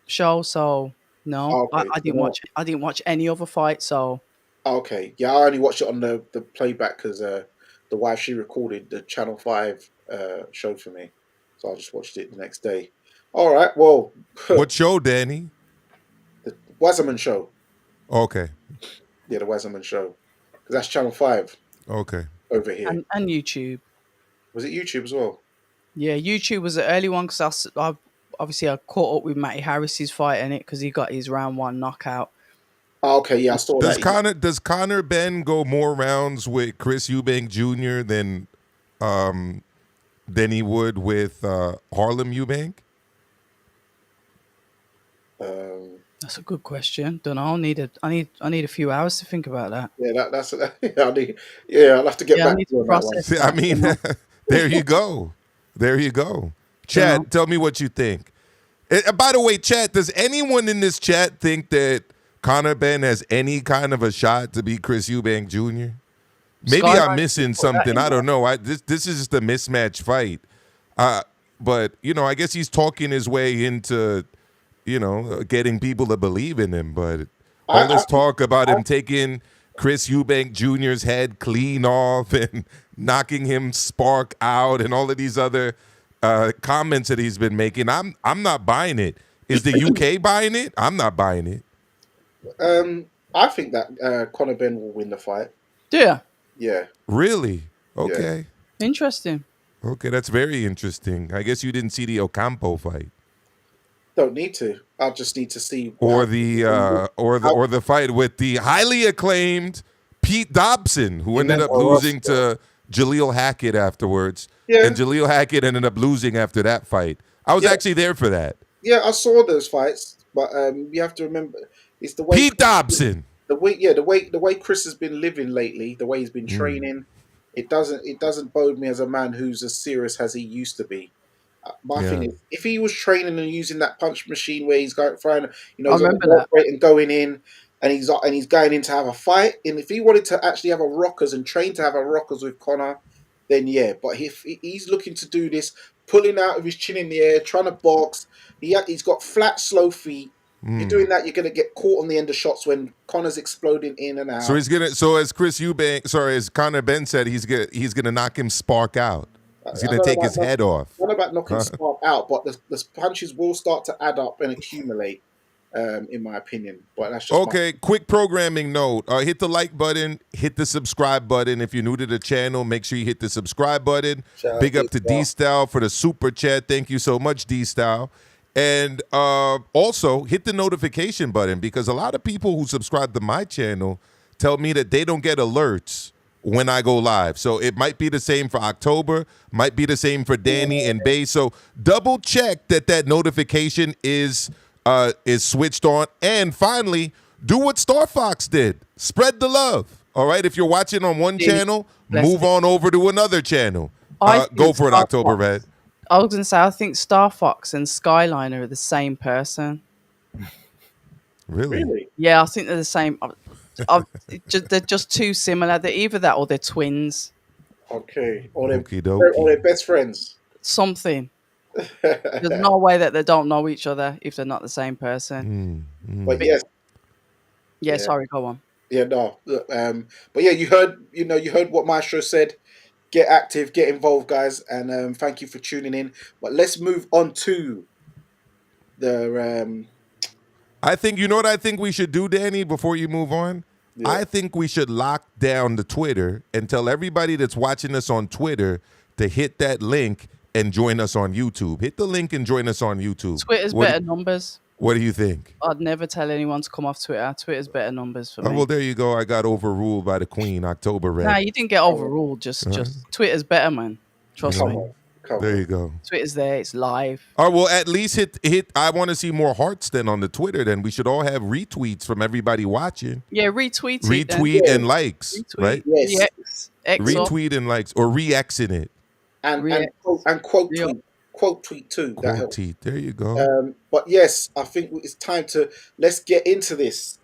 show. So no, Oh, okay, I so didn't no. watch. I didn't watch any other fight. So Oh, okay, yeah, I only watched it on the playback because the wife, she recorded the Channel 5 show for me, so I just watched it the next day. All right, well, What show, Danny? the Wasserman show. Okay. Yeah, the Wasserman show, because that's Channel 5 Okay. over here. and YouTube. Was it YouTube as well? Yeah, YouTube was the early one, because obviously I caught up with Matty Harris's fight in it because he got his round one knockout. Oh, okay, yeah, I saw Does that. Connor Ben go more rounds with Chris Eubank Jr. than he would with Harlem Eubank? Um, That's a good question. Don't know. I need a few hours to think about that. yeah, that's I need, yeah, I'll have to get Yeah, I back to need you to on that one. process I that. mean, there you go. There you go. Don't know. Chat, tell me what you think. By the way, chat, does anyone in this chat think that Conor Ben has any kind of a shot to beat Chris Eubank Jr.? Maybe I'm Skyline missing put that something. in I there. don't know. This is just a mismatch fight. But I guess he's talking his way into, getting people to believe in him. But all I, this talk about him taking Chris Eubank Jr.'s head clean off and knocking him spark out and all of these other comments that he's been making, I'm not buying it. Is the UK buying it? I'm not buying it. I think that Conor Ben will win the fight. Yeah. Yeah, Really? yeah. Okay. Interesting. Okay, that's very interesting. I guess you didn't see the Ocampo fight. Don't need to. I just need to see Or how, the fight with the highly acclaimed Pete Dobson, who ended up Or losing Oscar. to Jaleel Hackett afterwards. Yeah. And Jaleel Hackett ended up losing after that fight. I was Yeah. actually there for that. Yeah, I saw those fights, but you have to remember it's the way Pete Dobson. the way Chris has been living lately, the way he's been Mm. training. It doesn't bode me as a man who's as serious as he used to be. My thing Yeah. is, if he was training and using that punch machine where he's going trying, I he's on remember the that. work rate and going in, and he's going in to have a fight. And if he wanted to actually have a rockers and train to have a rockers with Connor, then yeah. But if he's looking to do this, pulling out of his chin in the air, trying to box, he's got flat, slow feet. You're doing that, you're going to get caught on the end of shots when Connor's exploding in and out. So as Conor Ben said, he's gonna knock him spark out. He's I gonna don't know take his head off. Not about knocking Spark out, but the punches will start to add up and accumulate, in my opinion. But that's just Okay, quick programming note. Hit the like button, hit the subscribe button. If you're new to the channel, make sure you hit the subscribe button. Shout out Big up to D-Style. D-Style for the super chat. Thank you so much, D-Style. And also hit the notification button, because a lot of people who subscribe to my channel tell me that they don't get alerts when I go live. So it might be the same for October, might be the same for Danny and Bay. So double check that notification is switched on. And finally, do what Star Fox did. Spread the love. All right. If you're watching on one channel, move on over to another channel. Go for it, Star October Fox- Red. I was going to say, I think Star Fox and Skyliner are the same person. really Yeah, I think they're the same. They're just too similar. They're either that or they're twins. okay. Okie Or dokie. they're best friends. Something. There's no way that they don't know each other if they're not the same person. But yes, Yeah, sorry, go on. yeah, no. But yeah, you heard what Maestro said. Get active, get involved, guys, and thank you for tuning in. But let's move on to the I think, you know what I think we should do, Danny, before you move on? Yeah. I think we should lock down the Twitter and tell everybody that's watching us on Twitter to hit that link and join us on YouTube. Hit the link and join us on YouTube. Twitter's better numbers. What do you think? I'd never tell anyone to come off Twitter. Twitter's better numbers for me. Well, there you go. I got overruled by the Queen, October Red. Nah, you didn't get overruled. Just Twitter's better, man. Trust come me. on, Come There on. you go. Twitter's there. It's live. All right, well, at least hit. I want to see more hearts then on the Twitter. Then we should all have retweets from everybody watching. Yeah, retweet it then. Retweet Yeah. and likes, right? Retweet. Yes. Rex. X up. Retweet and likes, or re-exing it. And quote Re- tweet. Quote tweet too. That Quote helps. tweet. There you go. But yes, I think it's time to let's get into this.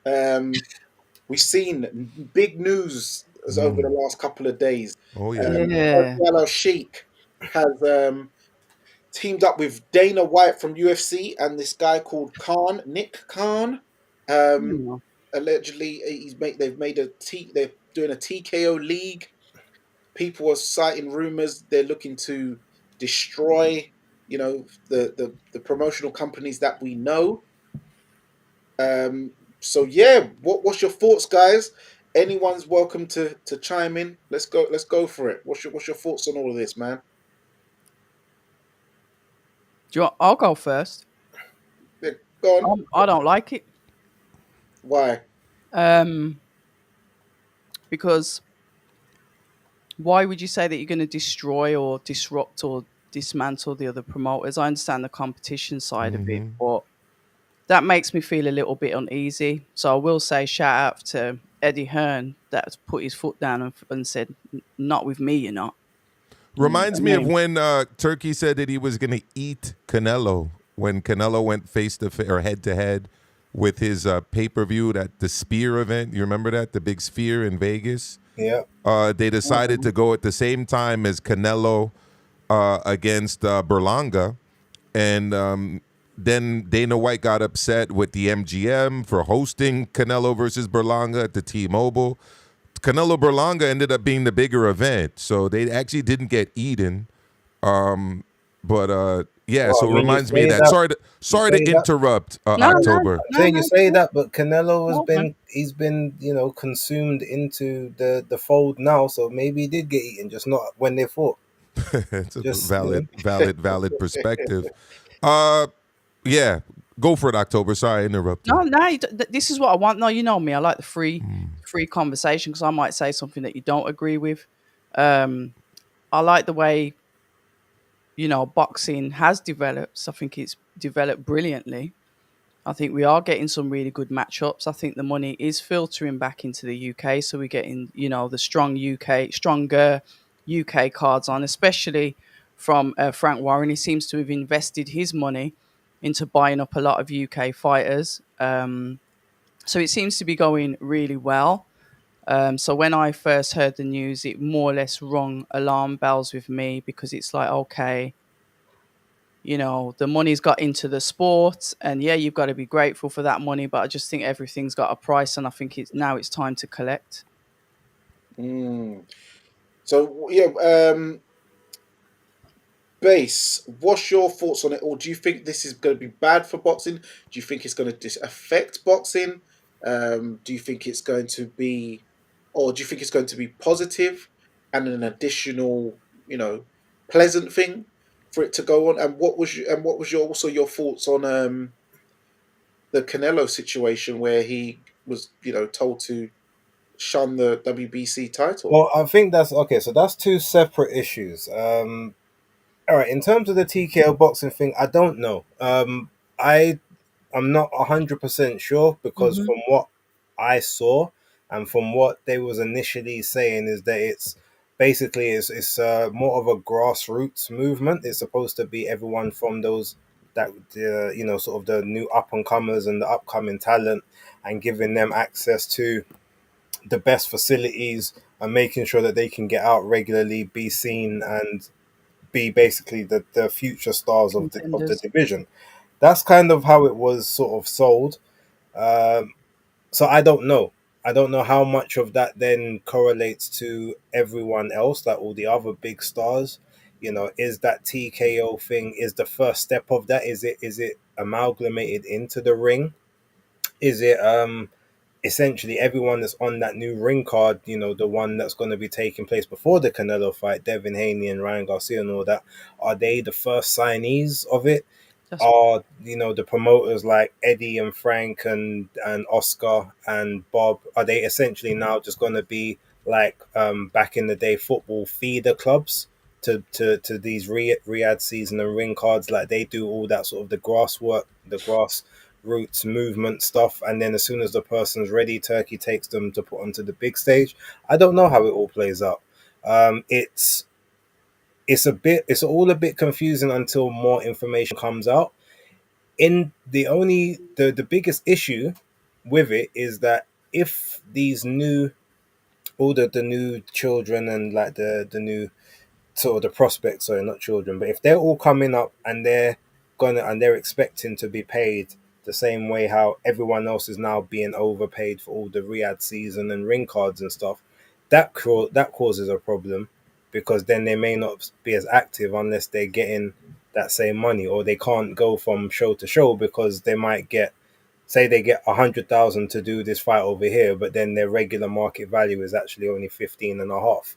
We've seen big news as over the last couple of days. Oh yeah. Yeah. Yellow Sheik has teamed up with Dana White from UFC and this guy called Nick Khan. Hmm. Allegedly, they're doing a TKO league. People are citing rumors they're looking to destroy, the promotional companies that we know. So yeah, what's your thoughts, guys? Anyone's welcome to chime in. Let's go for it. What's your thoughts on all of this, man? I'll go first. Yeah, go on. I don't like it. Why? Um, because why would you say that you're going to destroy or disrupt or dismantle the other promoters? I understand the competition side of it, but that makes me feel a little bit uneasy. So I will say shout out to Eddie Hearn that's put his foot down and said, "Not with me, you're not." Reminds I me of mean, when Turkey said that he was going to eat Canelo when Canelo went face to face or head to head with his pay-per-view at the Sphere event. You remember that? The big Sphere in Vegas? Yeah. They decided to go at the same time as Canelo against Berlanga. And then Dana White got upset with the MGM for hosting Canelo versus Berlanga at the T-Mobile. Canelo Berlanga ended up being the bigger event, so they actually didn't get eaten. But yeah, Well, so I it mean, you reminds me of say that. that- Sorry say to that. interrupt no, October. no, Saying you no, say that, but Canelo has no, man. been he's been consumed into the fold now, so maybe he did get eaten, just not when they fought. It's a Just you valid perspective. Yeah, go for it, October. Sorry, I interrupted. No. This is what I want. No, you know me. I like the free conversation because I might say something that you don't agree with. I like the way boxing has developed. So I think it's developed brilliantly. I think we are getting some really good matchups. I think the money is filtering back into the UK, so we're getting the stronger UK cards on, especially from Frank Warren. He seems to have invested his money into buying up a lot of UK fighters. So it seems to be going really well. So when I first heard the news, it more or less rung alarm bells with me because it's like, okay, the money's got into the sport, and yeah, you've got to be grateful for that money. But I just think everything's got a price, and I think it's time to collect. Mm. So yeah, Base, what's your thoughts on it? Or do you think this is going to be bad for boxing? Do you think it's going to affect boxing? Do you think it's going to be, or do you think it's going to be positive and an additional, pleasant thing for it to go on? And what was your thoughts on the Canelo situation where he was, told to shun the WBC title? Well, I think that's okay. So that's two separate issues. All right. In terms of the TKO boxing thing, I don't know. I I'm not 100% sure because Hmm. from what I saw and from what they was initially saying is that it's more of a grassroots movement. It's supposed to be everyone from those that sort of the new up and comers and the upcoming talent, and giving them access to the best facilities and making sure that they can get out regularly, be seen, and be basically the future stars of the Contenders. division. That's kind of how it was sort of sold. Um, so I don't know. I don't know how much of that then correlates to everyone else, like all the other big stars. Is that TKO thing is the first step of that? Is it amalgamated into the ring? Is it essentially everyone that's on that new ring card, the one that's going to be taking place before the Canelo fight, Devin Haney and Ryan Garcia and all that, are they the first signees of it? That's Are the promoters like Eddie and Frank and Oscar and Bob, are they essentially now just going to be like back in the day football feeder clubs to these Riyadh season and ring cards. Like they do all that sort of the grass work, the grassroots movement stuff, and then as soon as the person's ready, Turkey takes them to put onto the big stage. I don't know how it all plays out. It's it's all a bit confusing until more information comes out. In the biggest issue with it is that if these new all the new children and like the new sort of the prospects, sorry, not children, but if they're all coming up and they're expecting to be paid the same way how everyone else is now being overpaid for all the Riyadh season and ring cards and stuff, that causes a problem, because then they may not be as active unless they're getting that same money, or they can't go from show to show because they might get, say they get 100,000 to do this fight over here, but then their regular market value is actually only 15 and a half,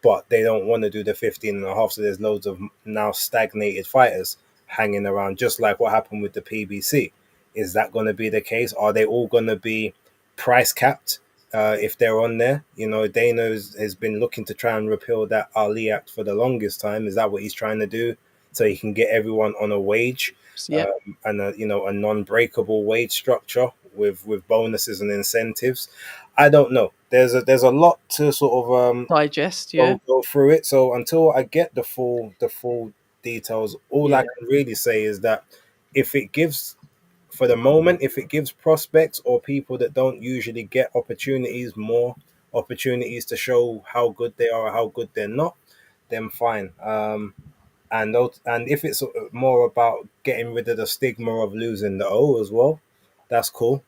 but they don't want to do the 15 and a half. So there's loads of now stagnated fighters hanging around, just like what happened with the PBC. Is that going to be the case? Are they all going to be price capped if they're on there? You know, Dana has been looking to try and repeal that Ali Act for the longest time. Is that what he's trying to do? So he can get everyone on a wage, Yeah. and a non-breakable wage structure with bonuses and incentives. I don't know. There's a lot to sort of Digest, yeah. go through it. So until I get the full details, all I Yeah. can really say is that if it gives, for the moment, if it gives prospects or people that don't usually get opportunities more opportunities to show how good they are or how good they're not, then fine. And if it's more about getting rid of the stigma of losing the O as well, that's cool.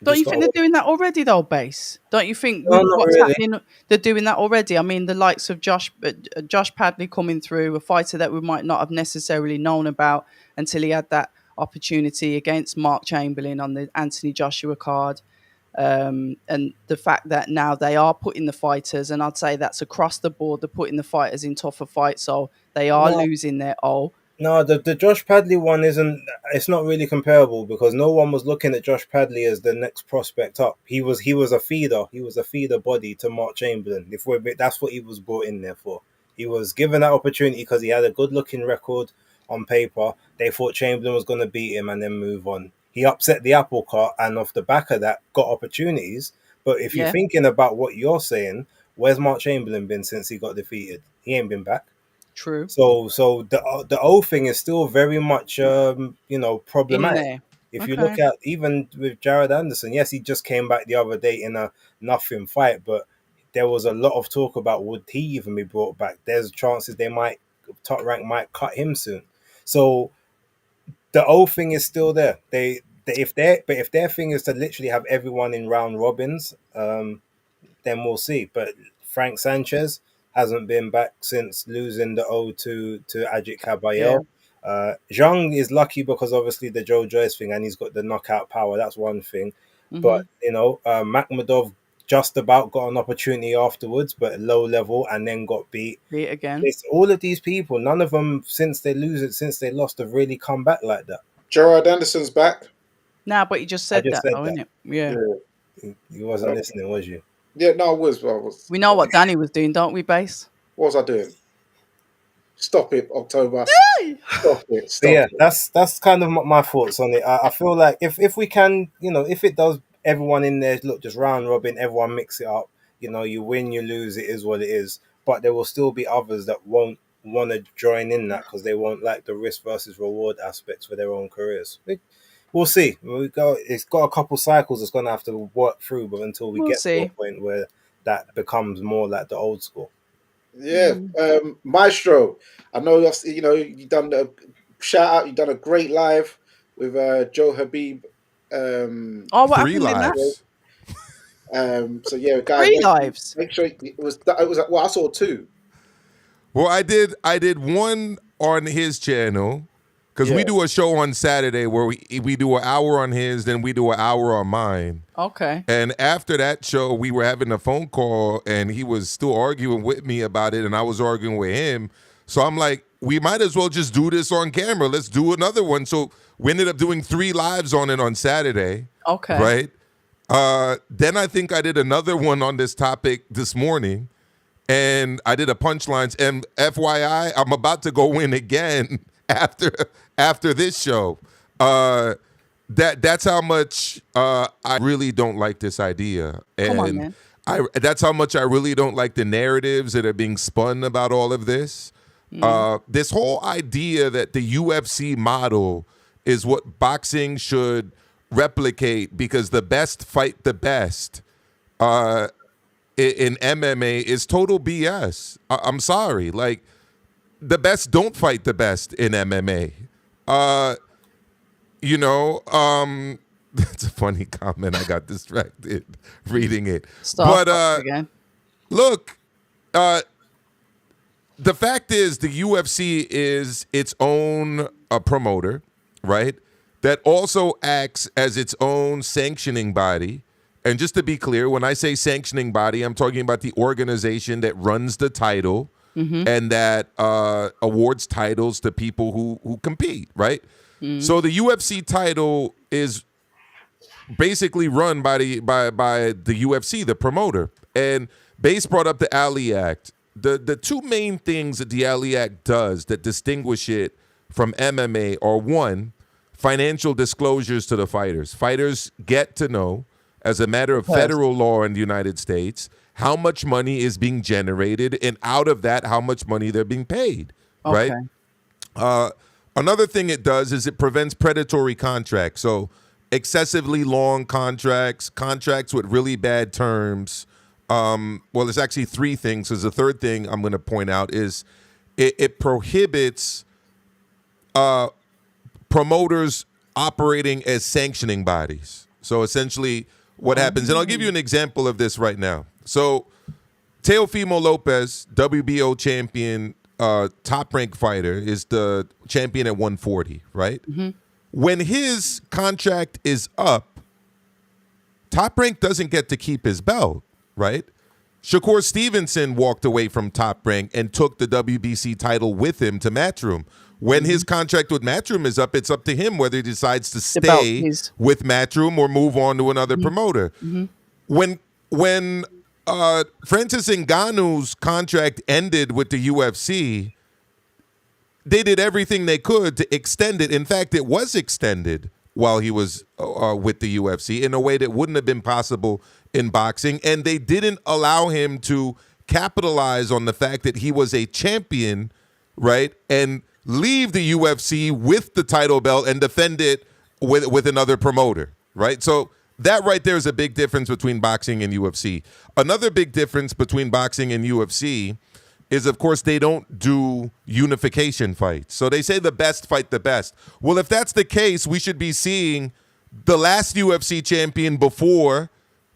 Don't you Just think they're doing that already, though, Base? Don't you think no, with not what's really. happening, they're doing that already? I mean, the likes of Josh Padley coming through, a fighter that we might not have necessarily known about until he had that opportunity against Mark Chamberlain on the Anthony Joshua card. And the fact that now they are putting the fighters, and I'd say that's across the board, they're putting the fighters in tougher fights, so they are No, losing their O. No, the Josh Padley one isn't. It's not really comparable because no one was looking at Josh Padley as the next prospect up. He was a feeder. He was a feeder body to Mark Chamberlain. That's what he was brought in there for. He was given that opportunity because he had a good looking record on paper. They thought Chamberlain was going to beat him and then move on. He upset the apple cart, and off the back of that, got opportunities. But if you're Yeah, thinking about what you're saying, where's Mark Chamberlain been since he got defeated? He ain't been back. true. So the O thing is still very much In problematic. there. If you Okay. look at even with Jared Anderson, yes, he just came back the other day in a nothing fight, but there was a lot of talk about would he even be brought back. There's chances they might top rank might cut him soon. So the O thing is still there. If their thing is to literally have everyone in round robins, then we'll see. But Frank Sanchez hasn't been back since losing the O to Ajit Yeah. Caballero. Zhang is lucky because obviously the Joe Joyce thing, and he's got the knockout power. That's one thing. Hmm. But Makhmudov just about got an opportunity afterwards, but low level, and then got beat. Be it again. It's all of these people. None of them since they lost have really come back like that. Gerard Anderson's back. Nah, but you just I said just that, said though, that. innit? Yeah. Yeah. You wasn't listening, was you? Yeah, no, I was. We know what Danny was doing, don't we, Base? What was I doing? Stop it, October. Stop it. But Stop yeah, it. that's kind of my thoughts on it. I feel like if we can, if it does, everyone in there, look, just round robin, everyone mix it up. You win, you lose, it is what it is. But there will still be others that won't want to join in that because they won't like the risk versus reward aspects for their own careers. We'll see. It's got a couple cycles it's going to have to work through, but until we We'll get to a see. point where that becomes more like the old school. Yeah, Maestro. I know that's you done a shout out. You done a great live with Joe Habib. Oh, what 3 happened in that? lives. So yeah, guys, 3 lives. make sure it was well. I saw two. Well, I did one on his channel because we Yeah. do a show on Saturday where we do an hour on his, then we do an hour on mine. Okay. And after that show, we were having a phone call, and he was still arguing with me about it, and I was arguing with him. So I'm like, we might as well just do this on camera. Let's do another one. So we ended up doing 3 lives on it on Saturday. Okay. Right? Then I think I did another one on this topic this morning. and I did a punchlines. And FYI, I'm about to go in again after this show. That's how much I really don't like this idea, Come on, and man. that's how much I really don't like the narratives that are being spun about all of this. This whole idea that the UFC model is what boxing should replicate because the best fight the best in MMA is total BS. I'm sorry. Like, the best don't fight the best in MMA. That's a funny comment. I got distracted reading it. Start But again. look, the fact is the UFC is its own promoter, right? That also acts as its own sanctioning body. And just to be clear, when I say sanctioning body, I'm talking about the organization that runs the title and that awards titles to people who compete, right? So the UFC title is basically run by the UFC, the promoter. And Base brought up the Ali Act. The two main things that the Ali Act does that distinguish it from MMA are, one, financial disclosures to the fighters. Fighters get to know, as a matter of federal law in the United States, how much money is being generated, and out of that, how much money they're being paid, right? Another thing it does is it prevents predatory contracts. So excessively long contracts with really bad terms. Well, there's actually three things. Because the third thing I'm going to point out is it prohibits promoters operating as sanctioning bodies. So essentially what happens, and I'll give you an example of this right now. So Teofimo Lopez, WBO champion, top-ranked fighter, is the champion at 140, right? When his contract is up, Top Rank doesn't get to keep his belt, right? Shakur Stevenson walked away from Top Rank and took the WBC title with him to Matchroom. When his contract with Matchroom is up, it's up to him whether he decides to stay with Matchroom or move on to another promoter. When Francis Ngannou's contract ended with the UFC, they did everything they could to extend it. In fact, it was extended while he was with the UFC in a way that wouldn't have been possible in boxing. And they didn't allow him to capitalize on the fact that he was a champion, right? And leave the UFC with the title belt and defend it with another promoter, right? So that right there is a big difference between boxing and UFC. Another big difference between boxing and UFC is, of course, they don't do unification fights. So they say the best fight the best. Well, if that's the case, we should be seeing the last UFC champion before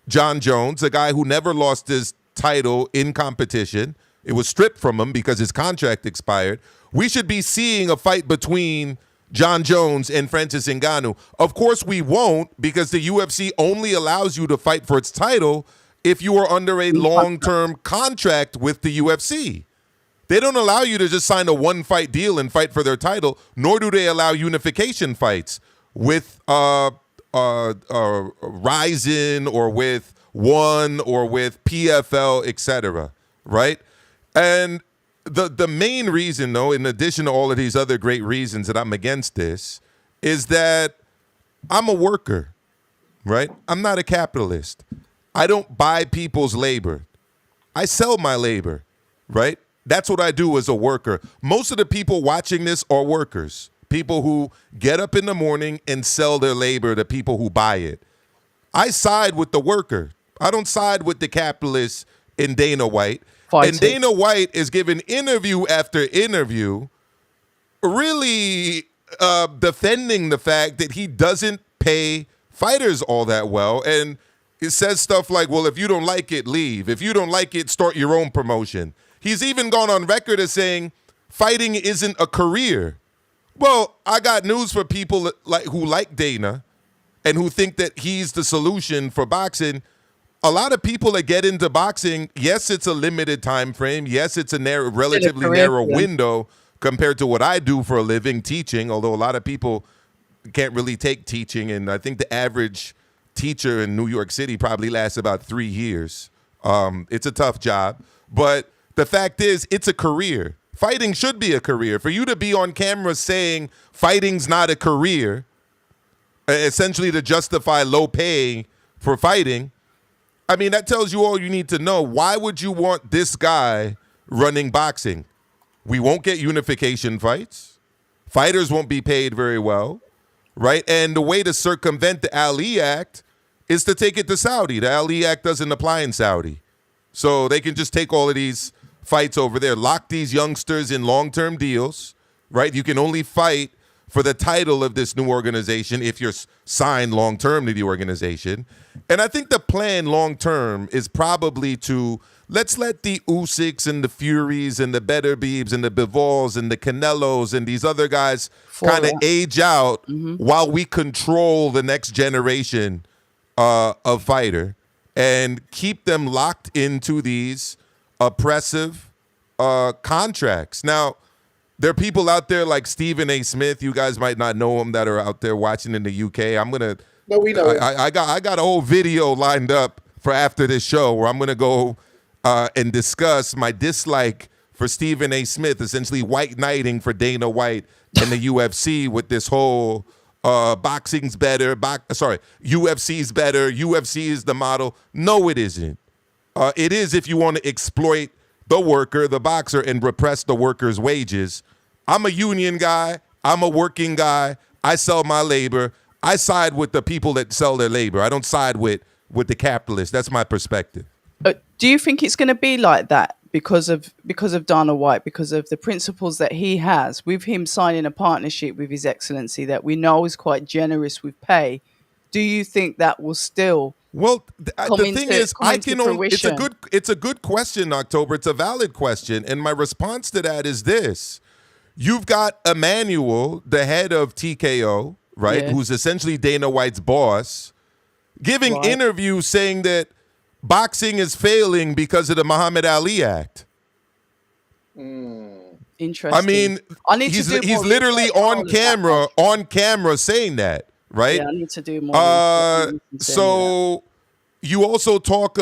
John Jones, a guy who never lost his title in competition. It was stripped from him because his contract expired. We should be seeing a fight between John Jones and Francis Ngannou. Of course we won't, because the UFC only allows you to fight for its title if you are under a long-term contract with the UFC. They don't allow you to just sign a one-fight deal and fight for their title, nor do they allow unification fights with Ryzen or with One or with PFL, etc., right? And the main reason, though, in addition to all of these other great reasons that I'm against this, is that I'm a worker, right? I'm not a capitalist. I don't buy people's labor. I sell my labor, right? That's what I do as a worker. Most of the people watching this are workers, people who get up in the morning and sell their labor to people who buy it. I side with the worker. I don't side with the capitalist in Dana White. And Dana White is giving interview after interview really defending the fact that he doesn't pay fighters all that well. And it says stuff like, well, if you don't like it, leave. If you don't like it, start your own promotion. He's even gone on record as saying fighting isn't a career. Well, I got news for people who like Dana and who think that he's the solution for boxing. A lot of people that get into boxing, yes, it's a limited time frame. Yes, it's a relatively narrow window compared to what I do for a living, teaching, although a lot of people can't really take teaching. And I think the average teacher in New York City probably lasts about 3 years. It's a tough job. But The fact is, it's a career. Fighting should be a career. For you to be on camera saying fighting's not a career, essentially to justify low pay for fighting, I mean, that tells you all you need to know. Why would you want this guy running boxing? We won't get unification fights. Fighters won't be paid very well, right? And the way to circumvent the Ali Act is to take it to Saudi. The Ali Act doesn't apply in Saudi. So they can just take all of these fights over there, lock these youngsters in long-term deals, right? You can only fight for the title of this new organization if you're signed long-term to the organization. And I think the plan long-term is probably to let's let the Usyks and the Furies and the Better Beebs and the Bivals and the Canelos and these other guys kind of age out while we control the next generation of fighter and keep them locked into these oppressive contracts. Now, there are people out there like Stephen A. Smith. You guys might not know him that are out there watching in the UK. I'm gonna. No, we know. I got a whole video lined up for after this show where I'm gonna go and discuss my dislike for Stephen A. Smith, essentially white knighting for Dana White and the UFC with this whole boxing's better. UFC's better. UFC is the model. No, it isn't. It is if you want to exploit the worker, the boxer, and repress the worker's wages. I'm a union guy. I'm a working guy. I sell my labor. I side with the people that sell their labor. I don't side with the capitalists. That's my perspective. Do you think it's going to be like that because of Dana White, because of the principles that he has, with him signing a partnership with His Excellency that we know is quite generous with pay? Do you think that will still? Well, the thing is, it's a good question, October. It's a valid question. And my response to that is this. You've got Emmanuel, the head of TKO, right, who's essentially Dana White's boss, giving interviews saying that boxing is failing because of the Muhammad Ali Act. Interesting. I mean, he's literally on camera saying that. Right? Yeah, I need to do more. So you also look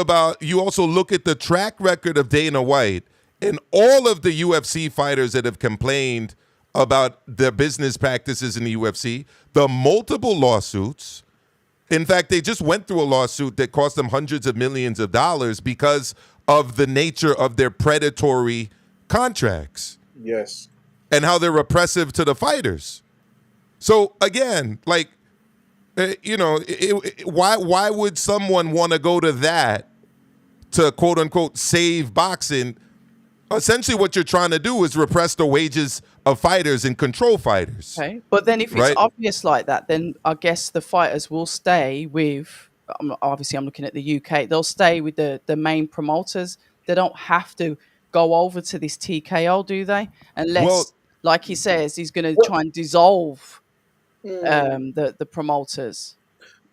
at the track record of Dana White and all of the UFC fighters that have complained about their business practices in the UFC, the multiple lawsuits. In fact, they just went through a lawsuit that cost them hundreds of millions of dollars because of the nature of their predatory contracts. Yes. And how they're oppressive to the fighters. So again, like, why would someone want to go to that to quote unquote save boxing? Essentially, what you're trying to do is repress the wages of fighters and control fighters. Okay, but then if it's obvious like that, then I guess the fighters will stay with. Obviously, I'm looking at the UK. They'll stay with the main promoters. They don't have to go over to this TKO, do they? Unless, like he says, he's going to try and dissolve the promoters.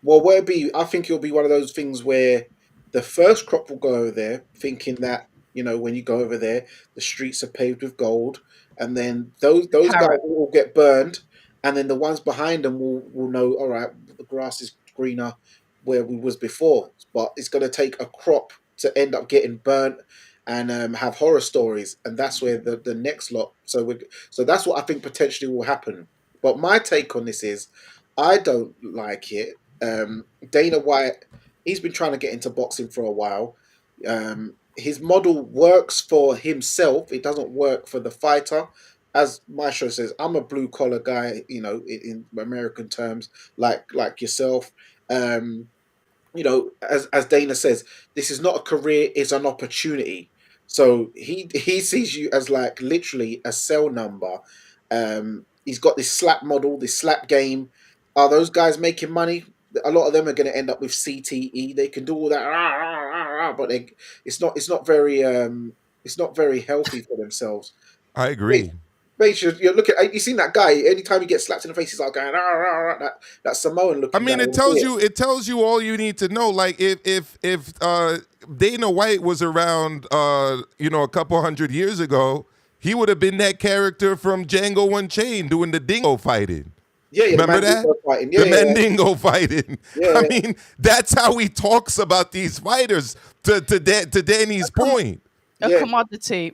Well, I think it'll be one of those things where the first crop will go over there thinking that, when you go over there, the streets are paved with gold, and then those guys will get burned, and then the ones behind them will know, all right, the grass is greener where we was before, but it's going to take a crop to end up getting burnt and have horror stories, and that's where the next lot. So that's what I think potentially will happen. But my take on this is, I don't like it. Dana White, he's been trying to get into boxing for a while. His model works for himself. It doesn't work for the fighter. As Maestro says, I'm a blue collar guy, in American terms, like yourself. As Dana says, this is not a career, it's an opportunity. So he sees you as like literally a cell number. He's got this slap model, this slap game. Are those guys making money? A lot of them are going to end up with CTE. They can do all that, but it's not very healthy for themselves. I agree. You seen that guy? Anytime he gets slapped in the face, he's like going that Samoan looking. I mean, it tells you all you need to know. Like if Dana White was around, a couple hundred years ago, he would have been that character from Django Unchained doing the dingo fighting. Yeah, remember that? Yeah, the Mandingo fighting. Yeah. I mean, that's how he talks about these fighters. To Danny's point. Yeah.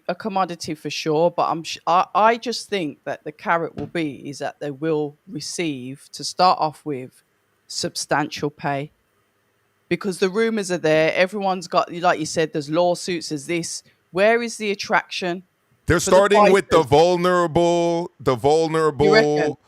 A commodity for sure. But I just think that the carrot will be is that they will receive to start off with substantial pay because the rumors are there. Everyone's got, like you said, there's lawsuits. There's this. Where is the attraction They're for the starting with fighters? The You reckon? vulnerable,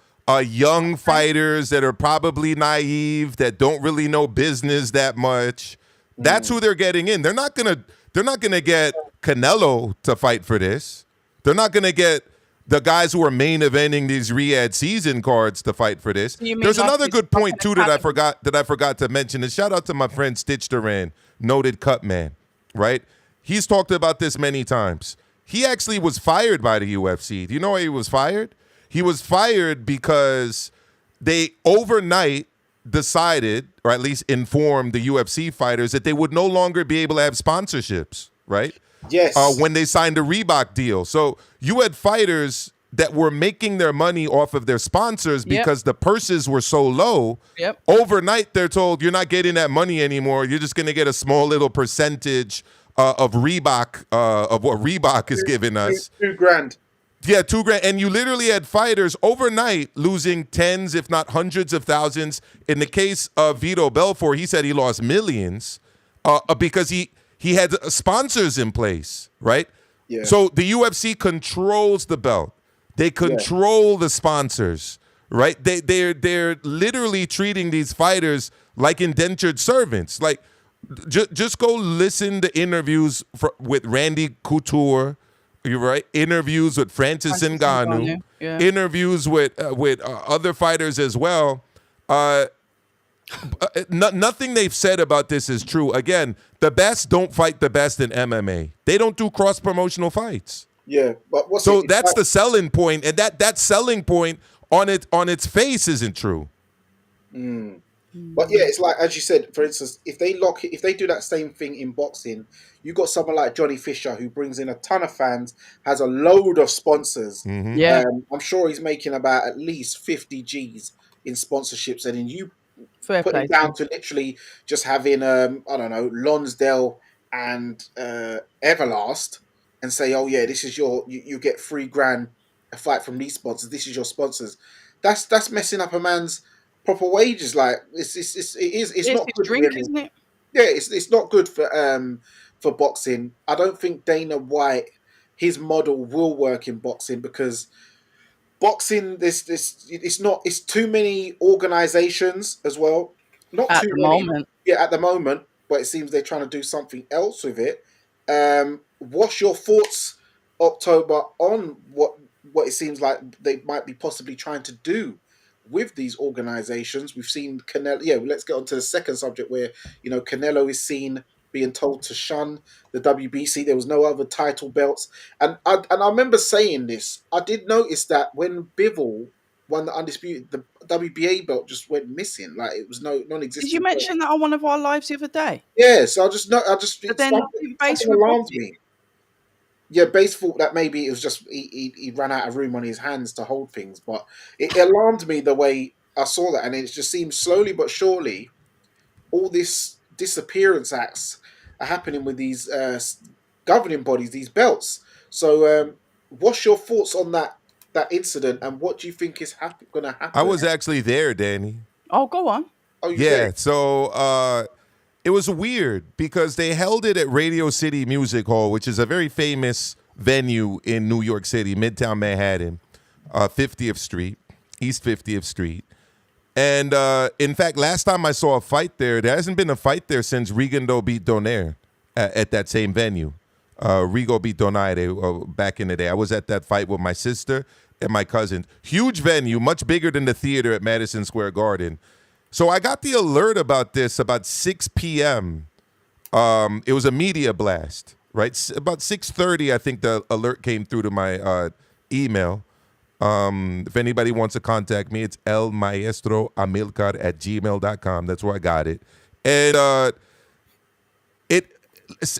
young fighters that are probably naive, that don't really know business that much. That's who they're getting in. They're not gonna get Canelo to fight for this. They're not gonna get the guys who are main eventing these Riyadh season cards to fight for this. So you mean There's like another it's good like point an too that I academy? forgot to mention. And shout out to my friend Stitch Duran, noted cut man, right? He's talked about this many times. He actually was fired by the UFC. Do you know why he was fired? He was fired because they overnight decided, or at least informed the UFC fighters that they would no longer be able to have sponsorships, right? Yes. When they signed a Reebok deal. So you had fighters that were making their money off of their sponsors Yep. because the purses were so low. Yep. Overnight, they're told you're not getting that money anymore. You're just going to get a small little percentage of Reebok, of what Reebok is giving us. $2,000. Yeah, $2,000. And you literally had fighters overnight losing tens, if not hundreds of thousands. In the case of Vito Belfort, he said he lost millions because he had sponsors in place, right? Yeah. So the UFC controls the belt. They control the sponsors, right? They're literally treating these fighters like indentured servants. Like, just go listen to interviews with Randy Couture, you're right. Interviews with Francis Ngannou, yeah. interviews with other fighters as well. Nothing they've said about this is true. Again, the best don't fight the best in MMA. They don't do cross promotional fights. Yeah. But So that's the selling point, and that selling point on its face isn't true. But yeah, it's like, as you said, for instance, if they do that same thing in boxing, you got someone like Johnny Fisher who brings in a ton of fans, has a load of sponsors. Yeah. I'm sure he's making about at least 50 G's in sponsorships, and then you Fair put play. it down to literally just having I don't know, Lonsdale and Everlast, and say, oh yeah, this is you get $3,000 a fight from these sponsors. This is your sponsors. That's messing up a man's proper wages. Like it's not It's good drink, really. isn't it? Yeah, it's not good for boxing. I don't think Dana White, his model will work in boxing because boxing it's too many organizations as well. Not At too the many. moment. Yeah, at the moment, but it seems they're trying to do something else with it. What's your thoughts, October, on what it seems like they might be possibly trying to do with these organizations? We've seen Canelo. Yeah, let's get on to the second subject where Canelo is seen being told to shun the WBC. There was no other title belts, and I remember saying this. I did notice that when Bivol won the undisputed, the WBA belt just went missing. Like it was Did you non-existent. mention that on one of our lives the other day? Yeah, so I just But then Base something alarmed rebutted. me. Yeah, Base thought that maybe it was just he ran out of room on his hands to hold things, but it alarmed me the way I saw that, and it just seems slowly but surely all this disappearance acts are happening with these governing bodies, these belts. So, what's your thoughts on that incident, and what do you think is going to happen? I was actually there, Danny. Oh, go on. Oh, you Yeah, said so it was weird because they held it at Radio City Music Hall, which is a very famous venue in New York City, Midtown Manhattan, 50th Street, East 50th Street. And in fact, last time I saw a fight there hasn't been a fight there since Rigondo beat Donaire at that same venue. Rigo beat Donaire back in the day. I was at that fight with my sister and my cousin. Huge venue, much bigger than the theater at Madison Square Garden. So I got the alert about this about 6 p.m. It was a media blast, right? About 6:30, I think the alert came through to my email. If anybody wants to contact me, it's elmaestroamilcar@gmail.com. That's where I got it. And it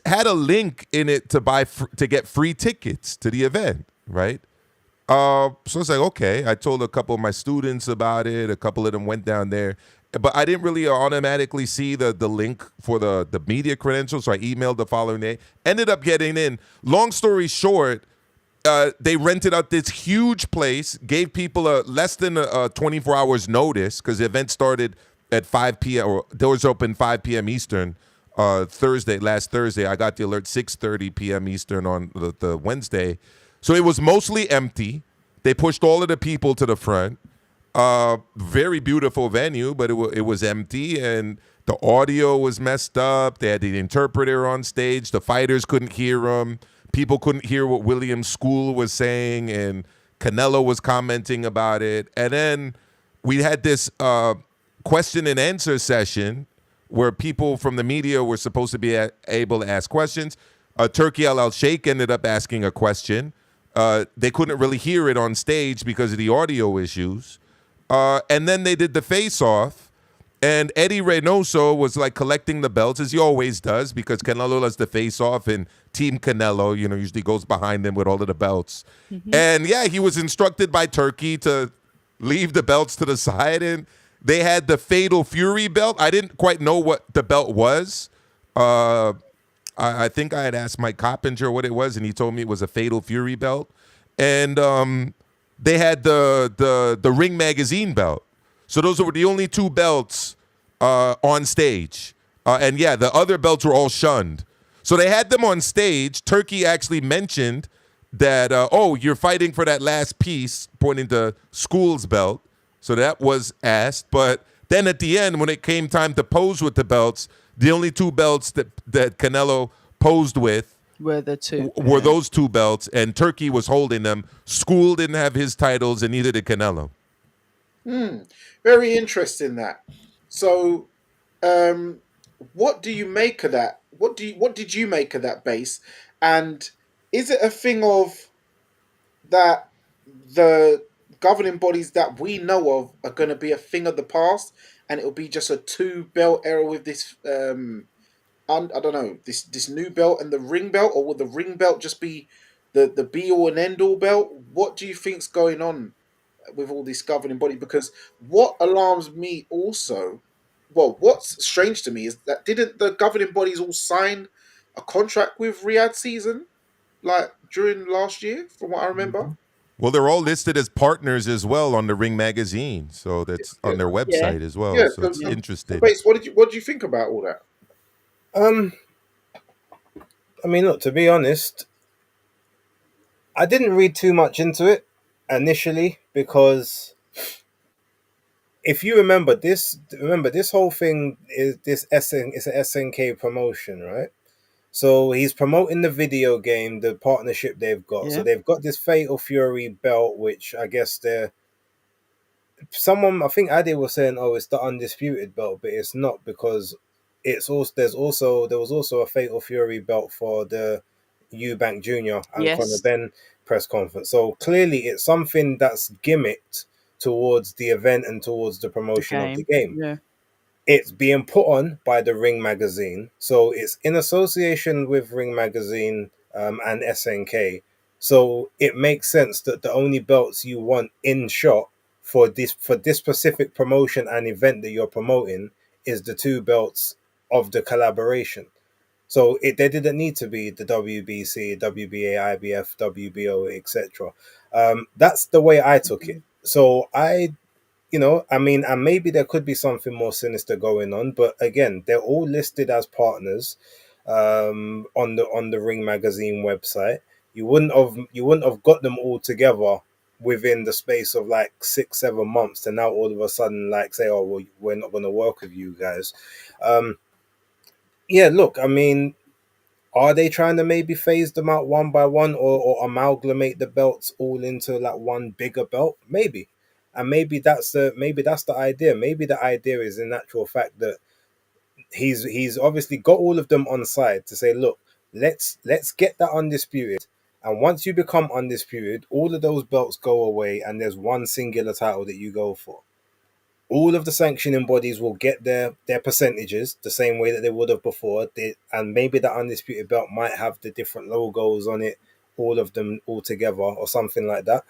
had a link in it to get free tickets to the event, right? So it's like, okay. I told a couple of my students about it. A couple of them went down there. but I didn't really automatically see the link for the media credentials, so I emailed the following day. Ended up getting in. Long story short, they rented out this huge place, gave people a less than a 24 hours notice because the event started at 5 p.m. or doors open 5 p.m. Eastern. Last Thursday, I got the alert 6:30 p.m. Eastern on the Wednesday, so it was mostly empty. They pushed all of the people to the front. Very beautiful venue, but it was empty and the audio was messed up. They had the interpreter on stage. The fighters couldn't hear them. People couldn't hear what William School was saying, and Canelo was commenting about it. And then we had this question and answer session where people from the media were supposed to be able to ask questions. Turkey Al Sheikh ended up asking a question. They couldn't really hear it on stage because of the audio issues. And then they did the face-off, and Eddie Reynoso was like collecting the belts, as he always does, because Canelo does the face-off, and Team Canelo, usually goes behind him with all of the belts. And yeah, he was instructed by Turkey to leave the belts to the side, and they had the Fatal Fury belt. I didn't quite know what the belt was. I think I had asked Mike Coppinger what it was, and he told me it was a Fatal Fury belt. And they had the Ring Magazine belt. So those were the only two belts on stage. And yeah, the other belts were all shunned. So they had them on stage. Turkey actually mentioned that, you're fighting for that last piece, pointing to School's belt. So that was asked. But then at the end, when it came time to pose with the belts, the only two belts that Canelo posed with Were the two. were those two belts, and Turkey was holding them. School didn't have his titles, and neither did Canelo. Very interesting that. So, what do you make of that? What did you make of that base? And is it a thing of that the governing bodies that we know of are going to be a thing of the past, and it'll be just a two belt era with this? I don't know, this new belt and the ring belt, or will the ring belt just be the be all and end all belt? What do you think's going on with all this governing body? Because what alarms me also, well, what's strange to me is that didn't the governing bodies all sign a contract with Riyadh season like during last year, from what I remember? Well, they're all listed as partners as well on the Ring magazine, so that's Yeah, on their Yeah. website as well. yeah. So So, it's so, Yeah. so interesting. base, what do you think about all that? Um, I mean, look, to be honest, I didn't read too much into it initially because if you remember this whole thing is this SN it's a SNK promotion, right? So he's promoting the video game, the partnership they've got. So Yeah. they've got this Fatal Fury belt, which I guess they're someone I think Adi was saying, oh, it's the undisputed belt, but it's not because it's also there was also a Fatal Fury belt for the Eubank Jr. and Conor Yes. Ben press conference. So clearly it's something that's gimmicked towards the event and towards the The promotion of the game. game. Yeah. It's being put on by the Ring magazine, so it's in association with Ring magazine and SNK. So it makes sense that the only belts you want in shot for this specific promotion and event that you're promoting is the two belts of the collaboration. So they didn't need to be the WBC, WBA, IBF, WBO, etc. That's the way I took it. So I mean, and maybe there could be something more sinister going on, but again, they're all listed as partners on the Ring magazine website. You wouldn't have got them all together within the space of like 6-7 months to now all of a sudden like say, oh well, we're not going to work with you guys. Um, yeah, look, I mean, are they trying to maybe phase them out one by one, or amalgamate the belts all into like one bigger belt? Maybe, and maybe that's the idea. Maybe the idea is in actual fact that he's obviously got all of them on side to say, look, let's get that undisputed, and once you become undisputed, all of those belts go away, and there's one singular title that you go for. All of the sanctioning bodies will get their percentages the same way that they would have before. And maybe the undisputed belt might have the different logos on it, all of them all together or something like that.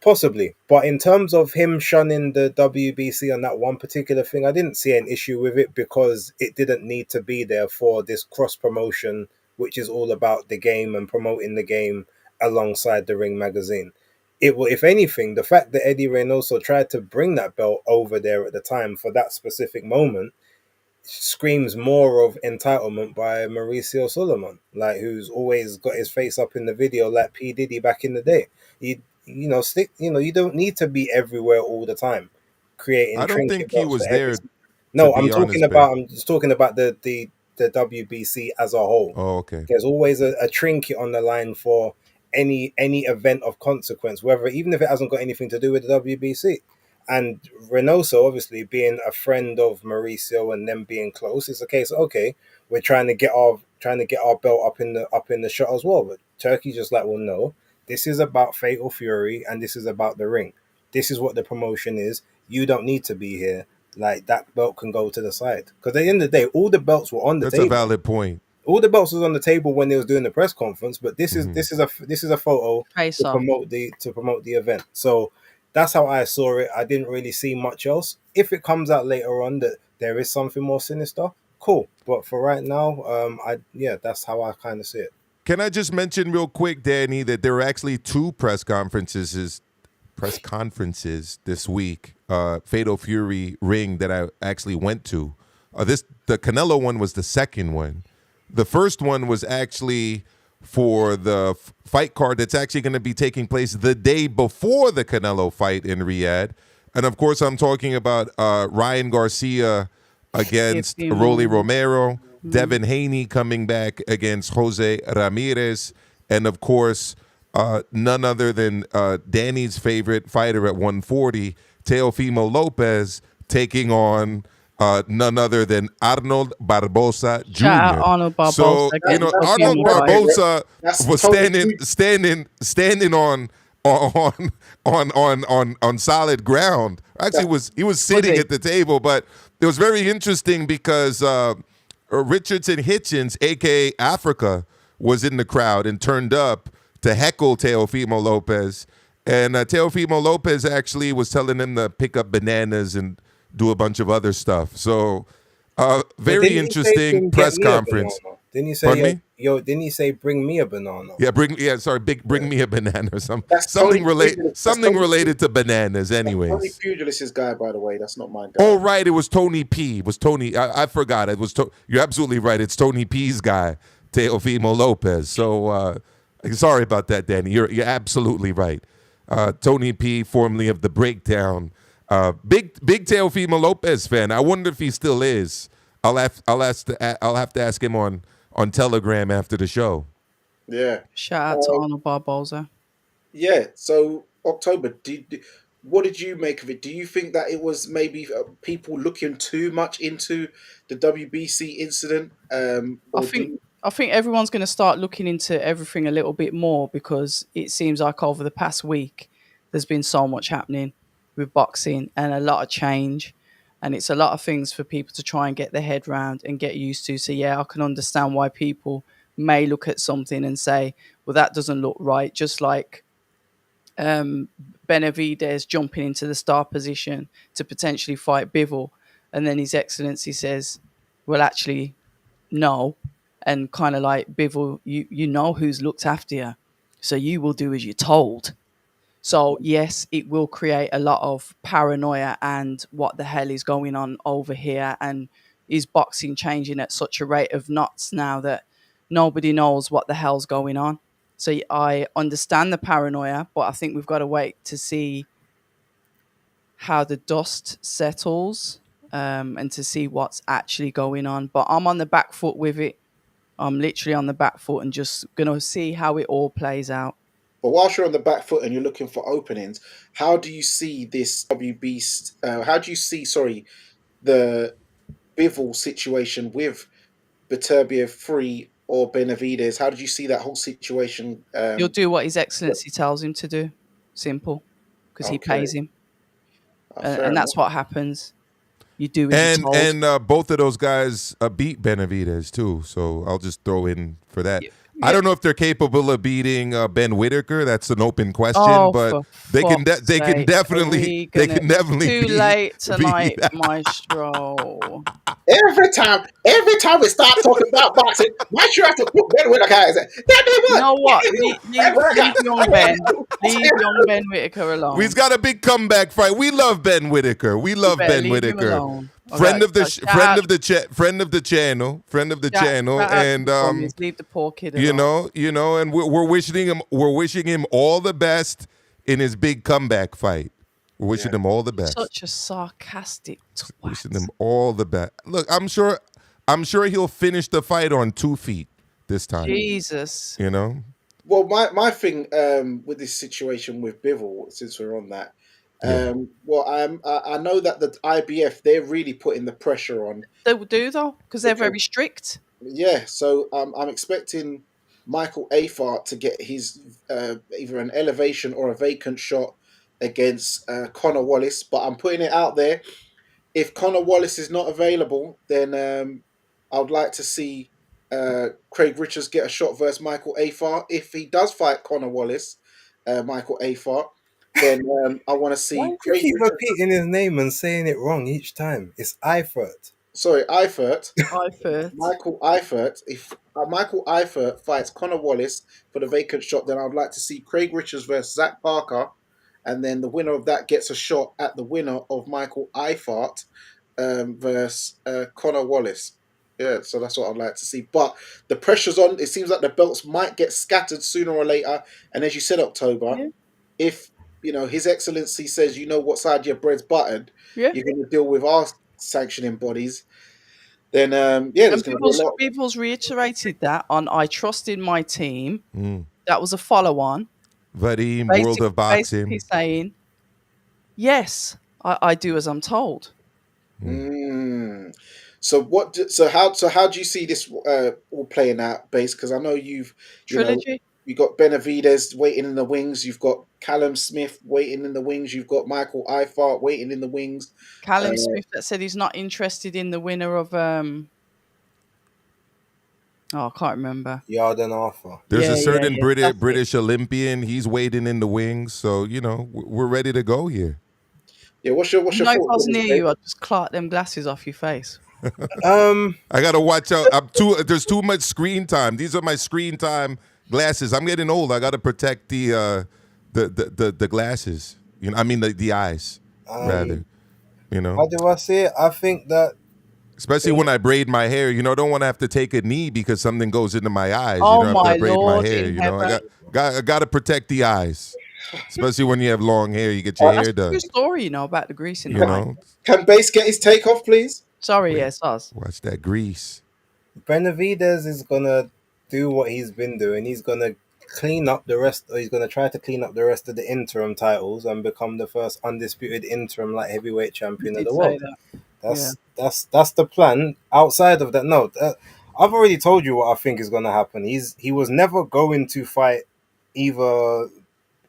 Possibly, but in terms of him shunning the WBC on that one particular thing, I didn't see an issue with it because it didn't need to be there for this cross promotion, which is all about the game and promoting the game alongside the Ring magazine. It will, if anything, the fact that Eddie Reynoso tried to bring that belt over there at the time for that specific moment screams more of entitlement by Mauricio Solomon, like who's always got his face up in the video like P Diddy back in the day. Stick. You don't need to be everywhere all the time, creating I don't trinket think he belts for was every. there, to No, be honest, Ben. I'm just talking about the WBC as a whole. Oh, okay. There's always a trinket on the line for any event of consequence, whether even if it hasn't got anything to do with the WBC. And Reynoso, obviously being a friend of Mauricio and them being close, it's a case. Okay, we're trying to get our belt up in the shot as well. But Turkey's just like, well, no, this is about Fatal Fury and this is about the ring. This is what the promotion is. You don't need to be here. Like that belt can go to the side because at the end of the day, all the belts were on the That's a table. valid point. All the belts was on the table when they was doing the press conference, but Mhm. this is a photo Face to off. promote the event. So that's how I saw it. I didn't really see much else. If it comes out later on that there is something more sinister, cool. But for right now, that's how I kind of see it. Can I just mention real quick, Danny, that there were actually two press conferences this week. Fatal Fury ring that I actually went to. The Canelo one was the second one. The first one was actually for the fight card that's actually going to be taking place the day before the Canelo fight in Riyadh. And of course, I'm talking about Ryan Garcia against Rolly Romero, Devin Haney coming back against Jose Ramirez, and of course, none other than Danny's favorite fighter at 140, Teofimo Lopez, taking on none other than Arnold Barbosa Jr. Shout out Arnold Barbosa. So Arnold Barbosa was totally standing on solid ground. Actually, he was sitting at the table, but it was very interesting because Richardson Hitchens, aka Africa, was in the crowd and turned up to heckle Teofimo Lopez. And Teofimo Lopez actually was telling him to pick up bananas and do a bunch of other stuff. So, very interesting press conference. Didn't he say, Pardon me? Didn't he say, bring me a banana? Yeah, bring me a banana or something. That's Something Tony related to bananas, anyways. Tony Pugilis' guy, by the way. That's not my guy. Oh, right. It was Tony P. It was Tony. I forgot. It was. You're absolutely right. It's Tony P's guy, Teofimo Lopez. So sorry about that, Danny. You're absolutely right. Tony P, formerly of the Breakdown, big Teofimo Lopez fan. I wonder if he still is. I'll have to ask him on Telegram after the show. Yeah. Shout out to Arnold Barbosa. Yeah. So October. What did you make of it? Do you think that it was maybe people looking too much into the WBC incident? I think everyone's going to start looking into everything a little bit more because it seems like over the past week there's been so much happening with boxing and a lot of change, and it's a lot of things for people to try and get their head around and get used to. So yeah, I can understand why people may look at something and say, well, that doesn't look right. Just like Benavidez jumping into the star position to potentially fight Bivol, and then His Excellency says, well, actually, no. And kind of like, Bivol, you know who's looked after you, so you will do as you're told. So yes, it will create a lot of paranoia and what the hell is going on over here, and is boxing changing at such a rate of knots now that nobody knows what the hell's going on. So I understand the paranoia, but I think we've got to wait to see how the dust settles and to see what's actually going on. But I'm on the back foot with it. I'm literally on the back foot and just going to see how it all plays out. But whilst you're on the back foot and you're looking for openings, how do you see this how do you see, the Bivol situation with Beterbiev free or Benavidez? How did you see that whole situation? He'll do what His Excellency tells him to do. Simple. Because he pays him. And that's what happens. You do as you're told. And both of those guys beat Benavidez too. So I'll just throw in for that. I don't know if they're capable of beating Ben Whitaker. That's an open question, Oh, but for fuck's they can sake. Are definitely we they gonna... can definitely Too late beat tonight, Maestro. Every time we start talking about boxing, why should I have to put Ben Whitaker? That did You what? know what? Ben Whitaker. Leave young Ben. Leave young Ben Whitaker We've alone. got a big comeback fight. We love Ben Whitaker. We You love better Ben leave him Whitaker. alone. Friend Okay. of the Shout out, friend of the channel, shout out to and the Gommies. Leave the poor kid you alone. know, and we're wishing him all the best in his big comeback fight. We're wishing him all the best. Such a sarcastic Wishing twat. him all the best. Look, I'm sure he'll finish the fight on 2 feet this time. Jesus. You know. Well, my thing with this situation with Bivol, since we're on that, well, I know that the IBF, they're really putting the pressure on. They will do though, because they're Because very strict. Yeah, so I'm expecting Michael Afart to get his either an elevation or a vacant shot against Connor Wallace. But I'm putting it out there. If Connor Wallace is not available, then I would like to see Craig Richards get a shot versus Michael Afart. If he does fight Connor Wallace, Michael Afart, then I want to Why see do you Craig keep Richards. repeating his name and saying it wrong each time? It's Eifert. Sorry, Eifert. I first. Michael Eifert. If Michael Eifert fights Connor Wallace for the vacant shot, then I would like to see Craig Richards versus Zach Parker, and then the winner of that gets a shot at the winner of Michael Eifert versus Connor Wallace. Yeah, so that's what I'd like to see. But the pressure's on. It seems like the belts might get scattered sooner or later. And as you said, October, Yeah. if His Excellency says you know what side your bread's buttered, Yeah. you're going to deal with our sanctioning bodies. Then yeah, there's And going to be a lot. people's reiterated that on I Trust in My Team. Mm. That was a follow on. Vadim, World of Basically Boxing. saying, yes, I do as I'm told. Mm. So how do you see this all playing out, Base? Because I know you Trilogy. got Benavidez waiting in the wings. You've got Callum Smith waiting in the wings. You've got Michael Eifert waiting in the wings. Callum Smith that said he's not interested in the winner of I can't remember. Yarden Arthur. There's a certain That's it. British Olympian. He's waiting in the wings, so we're ready to go here. Yeah, what's your If I thoughts was on this, near Base? you, I'd just clot them glasses off your face. I gotta watch out. There's too much screen time. These are my screen time glasses. I'm getting old. I gotta protect the glasses. I mean the eyes rather. How do I say it? I think that Especially when I braid my hair, don't want to have to take a knee because something goes into my eyes. Oh, After my I braid Lord my hair, in I got to protect the eyes. Especially when you have long hair, you get your That's hair a done. true story, about the grease in You the eye. know, Can Base get his take off, please? Sorry, yes, us. watch that grease. Benavidez is gonna do what he's been doing. He's gonna clean up the rest, or he's gonna try to clean up the rest of the interim titles and become the first undisputed interim light heavyweight champion of Did the say world. that. That's the plan. Outside of that, no, I've already told you what I think is gonna happen. He was never going to fight either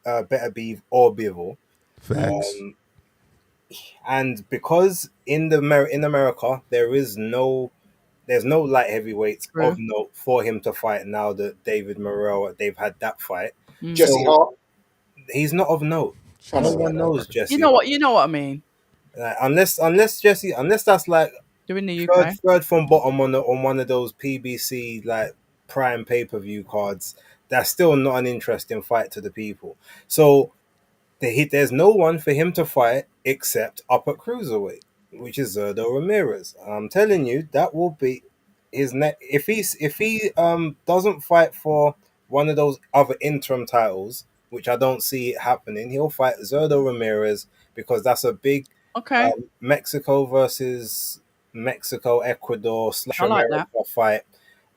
Better Beef or Bivol. Facts. And because in America there's no light heavyweights True. of note for him to fight now that David Morrell, they've had that fight. Jesse So Hart. he's not of note. I No know one that. knows Jesse. You know what I mean. Unless Jesse, unless that's like You're in the UK. third from bottom on one of those PBC like prime pay-per-view cards, that's still not an interesting fight to the people. So there's no one for him to fight except up at cruiserweight, which is Zerdo Ramirez. I'm telling you, that will be his next. If he doesn't fight for one of those other interim titles, which I don't see it happening, he'll fight Zerdo Ramirez because that's a big Okay. Mexico versus Mexico, Ecuador / I like America fight,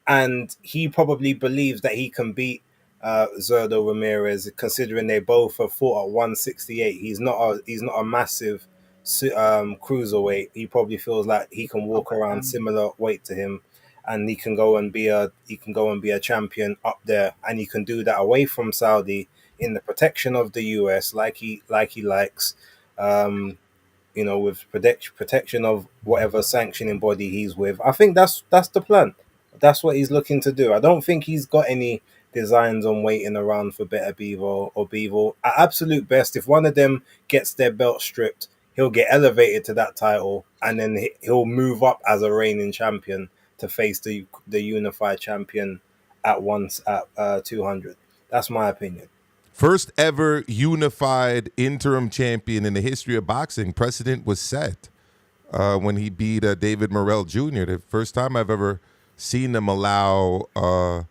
and he probably believes that he can beat Zerdo Ramirez, considering they both have fought at 168. He's not a massive cruiserweight. He probably feels like he can walk around similar weight to him, and he can go and be a champion up there, and he can do that away from Saudi in the protection of the US, like he likes. With protection of whatever sanctioning body he's with. I think that's the plan. That's what he's looking to do. I don't think he's got any designs on waiting around for Better Bevo or Bevo. At absolute best, if one of them gets their belt stripped, he'll get elevated to that title, and then he'll move up as a reigning champion to face the unified champion at once at 200. That's my opinion. First ever unified interim champion in the history of boxing. Precedent was set when he beat David Morrell Jr. The first time I've ever seen them allow a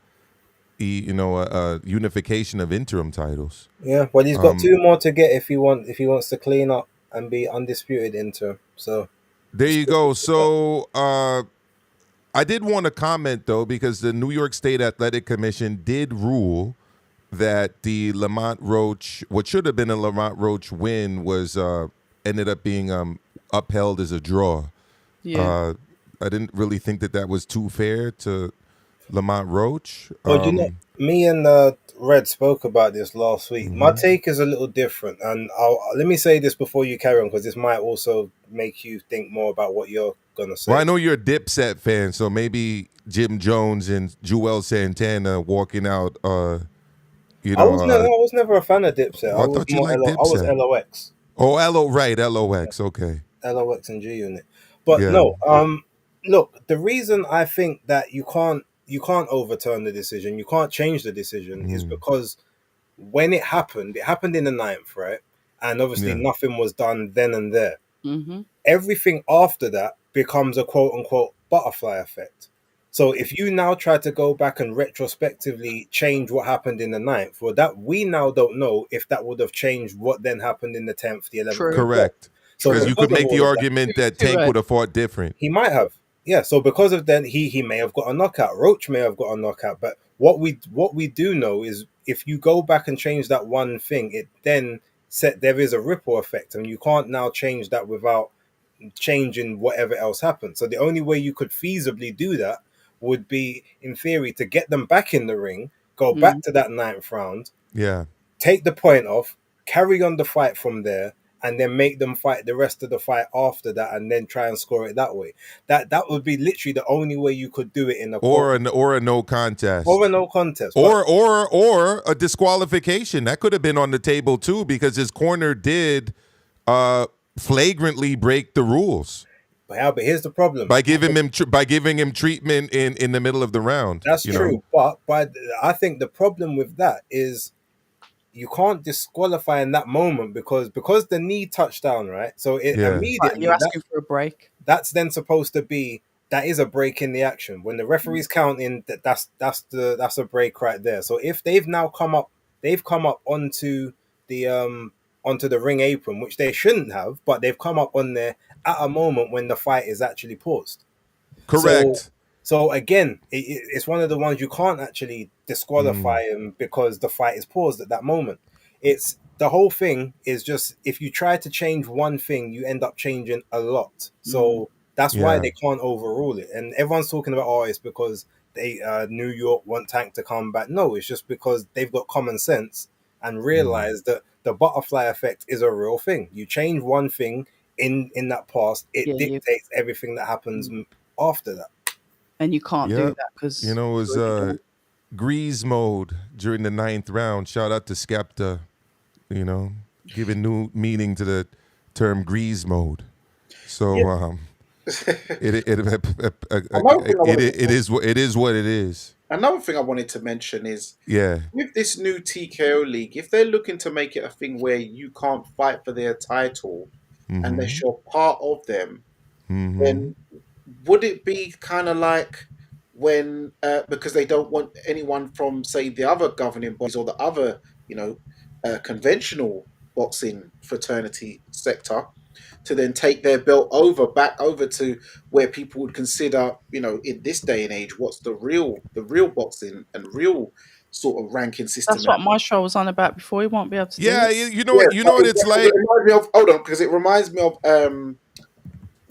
unification of interim titles. Yeah, well, he's got two more to get if he wants to clean up and be undisputed interim. So There you go. So I did want to comment though, because the New York State Athletic Commission did rule that the Lamont Roach, what should have been a Lamont Roach win, was ended up being upheld as a draw. Yeah. I didn't really think that was too fair to Lamont Roach. Well, me and Red spoke about this last week. My take is a little different, and let me say this before you carry on, because this might also make you think more about what you're gonna say. Well, I know you're a Dipset fan, so maybe Jim Jones and Joel Santana walking out. I was never a fan of Dipset. I thought you liked Dipset. I was LOX. Oh, LOX. Okay. LOX and G Unit. But Yeah. no, look, the reason I think that you can't overturn the decision, you can't change the decision, is because when it happened in the ninth, right? And obviously nothing was done then and there. Mm-hmm. Everything after that becomes a quote unquote butterfly effect. So if you now try to go back and retrospectively change what happened in the ninth, well, that we now don't know if that would have changed what then happened in the 10th, the 11th. True. Correct. So because you could make the argument that Tank Right. would have fought different. He might have. Yeah, so because of that, he may have got a knockout. Roach may have got a knockout. But what we do know is if you go back and change that one thing, it then there is a ripple effect, and you can't now change that without changing whatever else happened. So the only way you could feasibly do that would be, in theory, to get them back in the ring, go back to that ninth round, take the point off, carry on the fight from there, and then make them fight the rest of the fight after that, and then try and score it that way. That would be literally the only way you could do it in a or a no contest, or a no contest, or a disqualification. That could have been on the table too, because his corner did flagrantly break the rules. But here's the problem: by giving him treatment in the middle of the round. That's true, but I think the problem with that is you can't disqualify in that moment because the knee touched down, right? So immediately you're asking for a break. That's then supposed to be that is a break in the action. When the referee's counting, that's a break right there. So if they've now come up onto the ring apron, which they shouldn't have, but they've come up on there at a moment when the fight is actually paused. Correct. So again, it's one of the ones you can't actually disqualify him because the fight is paused at that moment. It's the whole thing is just if you try to change one thing, you end up changing a lot. So that's why they can't overrule it. And everyone's talking about, it's because they New York want Tank to come back. No, it's just because they've got common sense and realize that the butterfly effect is a real thing. You change one thing in that past, it dictates everything that happens after that. And you can't do that because it was grease mode during the 9th round. Shout out to Skepta, giving new meaning to the term grease mode. So it is what it is. Another thing I wanted to mention is with this new TKO league, if they're looking to make it a thing where you can't fight for their title unless you're part of them, then would it be kind of like when because they don't want anyone from, say, the other governing bodies or the other conventional boxing fraternity sector to then take their belt back over to where people would consider, in this day and age, what's the real boxing and real sort of ranking system. That's what my show was on about before. He won't be able to do it. You know what it's like. It reminds me of, hold on, because it reminds me of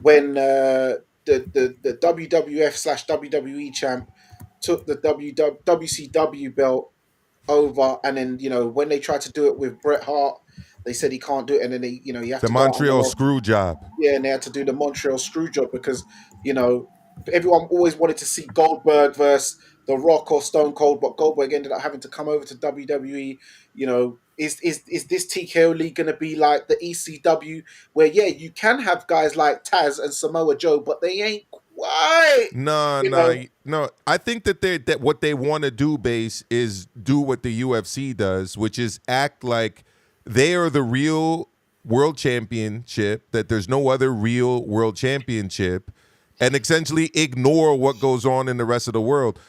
when the WWF/WWE champ took the WCW belt over, and then when they tried to do it with Bret Hart, they said he can't do it, and then you have the to Montreal screw job. Yeah, and they had to do the Montreal screw job because everyone always wanted to see Goldberg versus The Rock or Stone Cold, but Goldberg ended up having to come over to WWE. You know, is this TKO league going to be like the ECW, where yeah, you can have guys like Taz and Samoa Joe, but they ain't quite. No, You no, know, no. I think that what they want to do, base, is do what the UFC does, which is act like they are the real world championship. That there's no other real world championship, and essentially ignore what goes on in the rest of the world.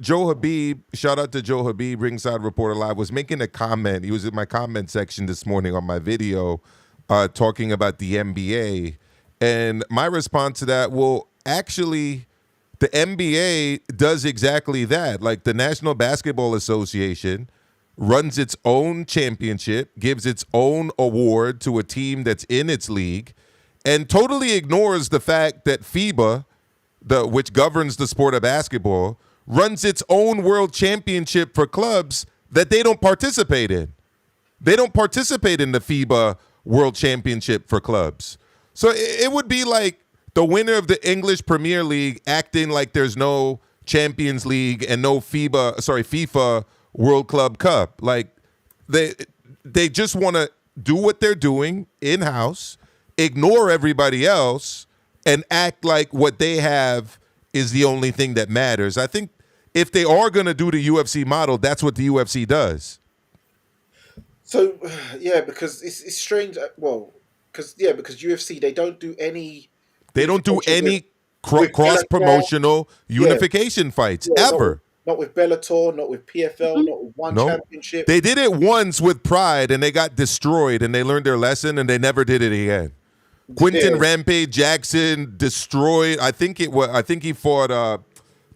Joe Habib, shout out to Joe Habib, Ringside Reporter Live, was making a comment. He was in my comment section this morning on my video, talking about the NBA, and my response to that, well, actually, the NBA does exactly that. Like the National Basketball Association runs its own championship, gives its own award to a team that's in its league, and totally ignores the fact that FIBA, which governs the sport of basketball, runs its own world championship for clubs that they don't participate in. They don't participate in the FIBA World Championship for clubs. So it would be like the winner of the English Premier League acting like there's no Champions League and no FIFA World Club Cup. Like they just want to do what they're doing in-house, ignore everybody else, and act like what they have is the only thing that matters. I think if they are going to do the UFC model, that's what the UFC does. so yeah, because it's strange. Well, because UFC they don't do any They don't do unification any with cross Bellator. promotional Yeah, unification fights yeah, ever. not with Bellator, not with PFL, not with One No. Championship. They did it once with Pride and they got destroyed and they learned their lesson and they never did it again. Quentin Yeah. Rampage Jackson destroyed. I think he fought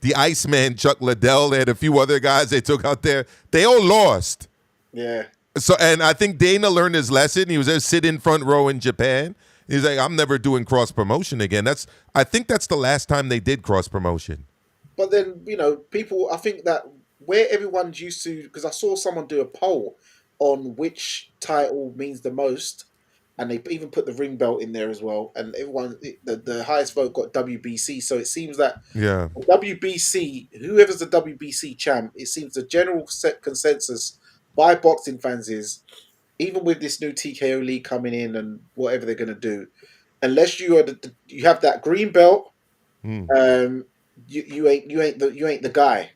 the Iceman Chuck Liddell. They had a few other guys they took out there. They all lost. Yeah. So, and I think Dana learned his lesson. He was there sitting front row in Japan. He's like, I'm never doing cross promotion again. I think that's the last time they did cross promotion. But then, people, I think that where everyone's used to, because I saw someone do a poll on which title means the most, and they even put the ring belt in there as well, and the highest vote got WBC. So it seems that Yeah. WBC, whoever's the WBC champ, it seems the general set consensus by boxing fans is, even with this new TKO league coming in and whatever they're going to do, unless you have that green belt, um, you ain't the guy.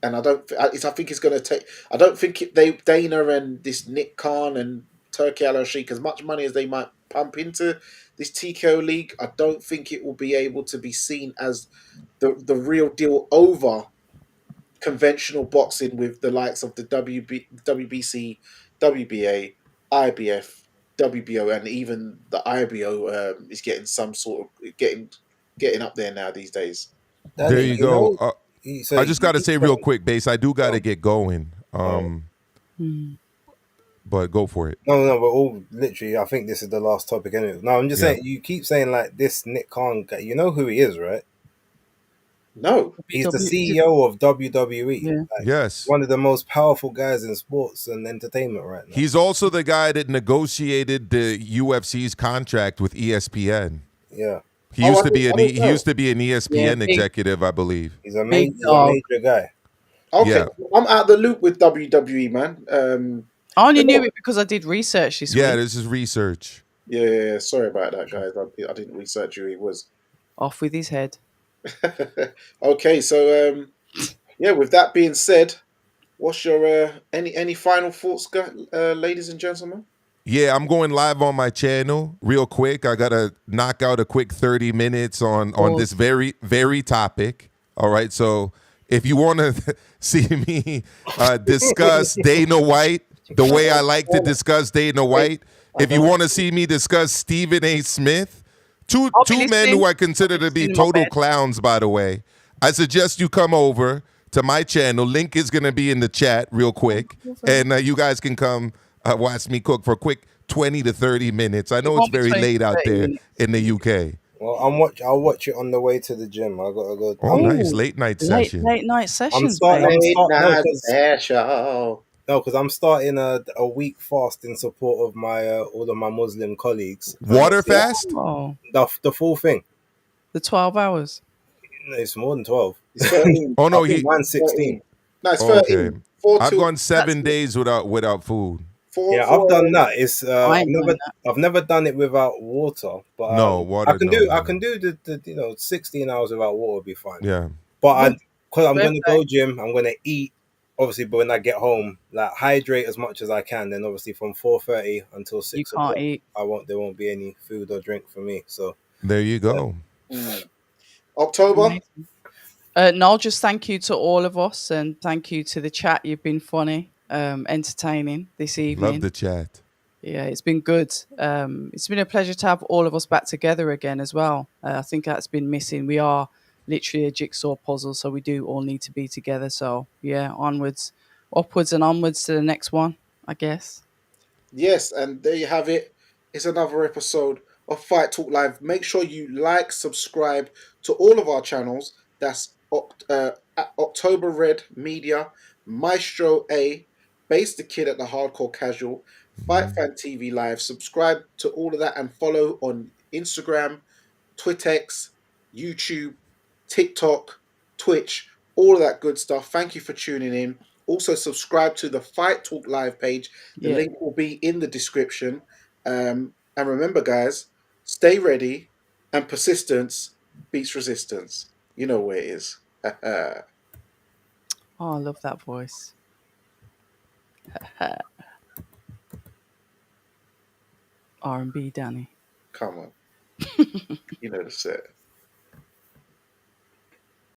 And I think it's going to take. I don't think Dana and this Nick Khan and Turkey Al Sheikh, as much money as they might pump into this TKO league, I don't think it will be able to be seen as the real deal over conventional boxing with the likes of the WBC, WBA, IBF, WBO, and even the IBO is getting some sort of getting up there now these days. There Danny, you go. so I just got to you say keep real saying- quick, Base, I do got to Oh. get going. But go for it. No, we're all literally. I think this is the last topic anyway. No, I'm just Yeah. saying. You keep saying like this Nick Khan guy. You know who he is, right? No, He's the CEO of WWE. Yeah. Like, Yes. one of the most powerful guys in sports and entertainment right now. He's also the guy that negotiated the UFC's contract with ESPN. Yeah, He used I to be didn't- an I didn't know. he used to be an ESPN Yeah, big- executive, I believe. he's a Big major dog. guy. okay, Yeah. I'm out the loop with WWE, man. I only Yeah. knew it because I did research this Yeah, week. this is research. Yeah, sorry about that, guys. I didn't research who he was. Off with his head. Okay, so yeah. With that being said, what's your any final thoughts, ladies and gentlemen? Yeah, I'm going live on my channel real quick. I gotta knock out a quick 30 minutes on this very, very topic. All right. So if you want to see me discuss Dana White the way I like to discuss Dana White, if you want to see me discuss Stephen A. Smith, two I'll be men listening. who I consider to be listening in my total bed. clowns, by the way, I suggest you come over to my channel. Link is going to be in the chat real quick. And you guys can come watch me cook for a quick 20 to 30 minutes. I know it's won't be very 20 to late out 30 there minutes. in the UK. Well, I'll watch it on the way to the gym. I gotta go. Oh, Ooh, nice. Late night session. Late night sessions, starting- babe. Late night because special. I'm starting a week fast in support of my all of my Muslim colleagues. Water fast? Oh, The full thing. the 12 hours. It's more than 12. It's 13. Oh I no, think he. mine's 16. 13. No, it's Okay, 13. Four I've till gone That's 7 days without food. four Yeah, I've four. done that. It's I ain't done that. I've never done it without water, but No water. No, I no, can no. do the 16 hours without water will be fine. Yeah. But Well, because I'm fair gonna play. go gym, I'm gonna eat. Obviously, but when I get home, like hydrate as much as I can. Then obviously from 4:30 until You six can't o'clock, eat. there won't be any food or drink for me. So There you go. Mm. October. Amazing. Noel, just thank you to all of us and thank you to the chat. You've been funny, entertaining this Love evening. the chat. Yeah, it's been good. It's been a pleasure to have all of us back together again as well. I think that's been missing. We are literally a jigsaw puzzle, so we do all need to be together. So yeah, onwards, upwards, and onwards to the next one, I guess. Yes, and there you have it. It's another episode of Fight Talk Live. Make sure you like, subscribe to all of our channels. That's at October Red Media, Maestro A, Base the Kid at the Hardcore Casual, Fight Fan TV Live. Subscribe to all of that and follow on Instagram, Twittex, YouTube, TikTok, Twitch, all of that good stuff. Thank you for tuning in. Also, subscribe to the Fight Talk Live page. The Yeah. link will be in the description. And remember, guys, stay ready and persistence beats resistance. You know where it is. Come Oh, I love that voice. R&B, Danny. on. You know the set.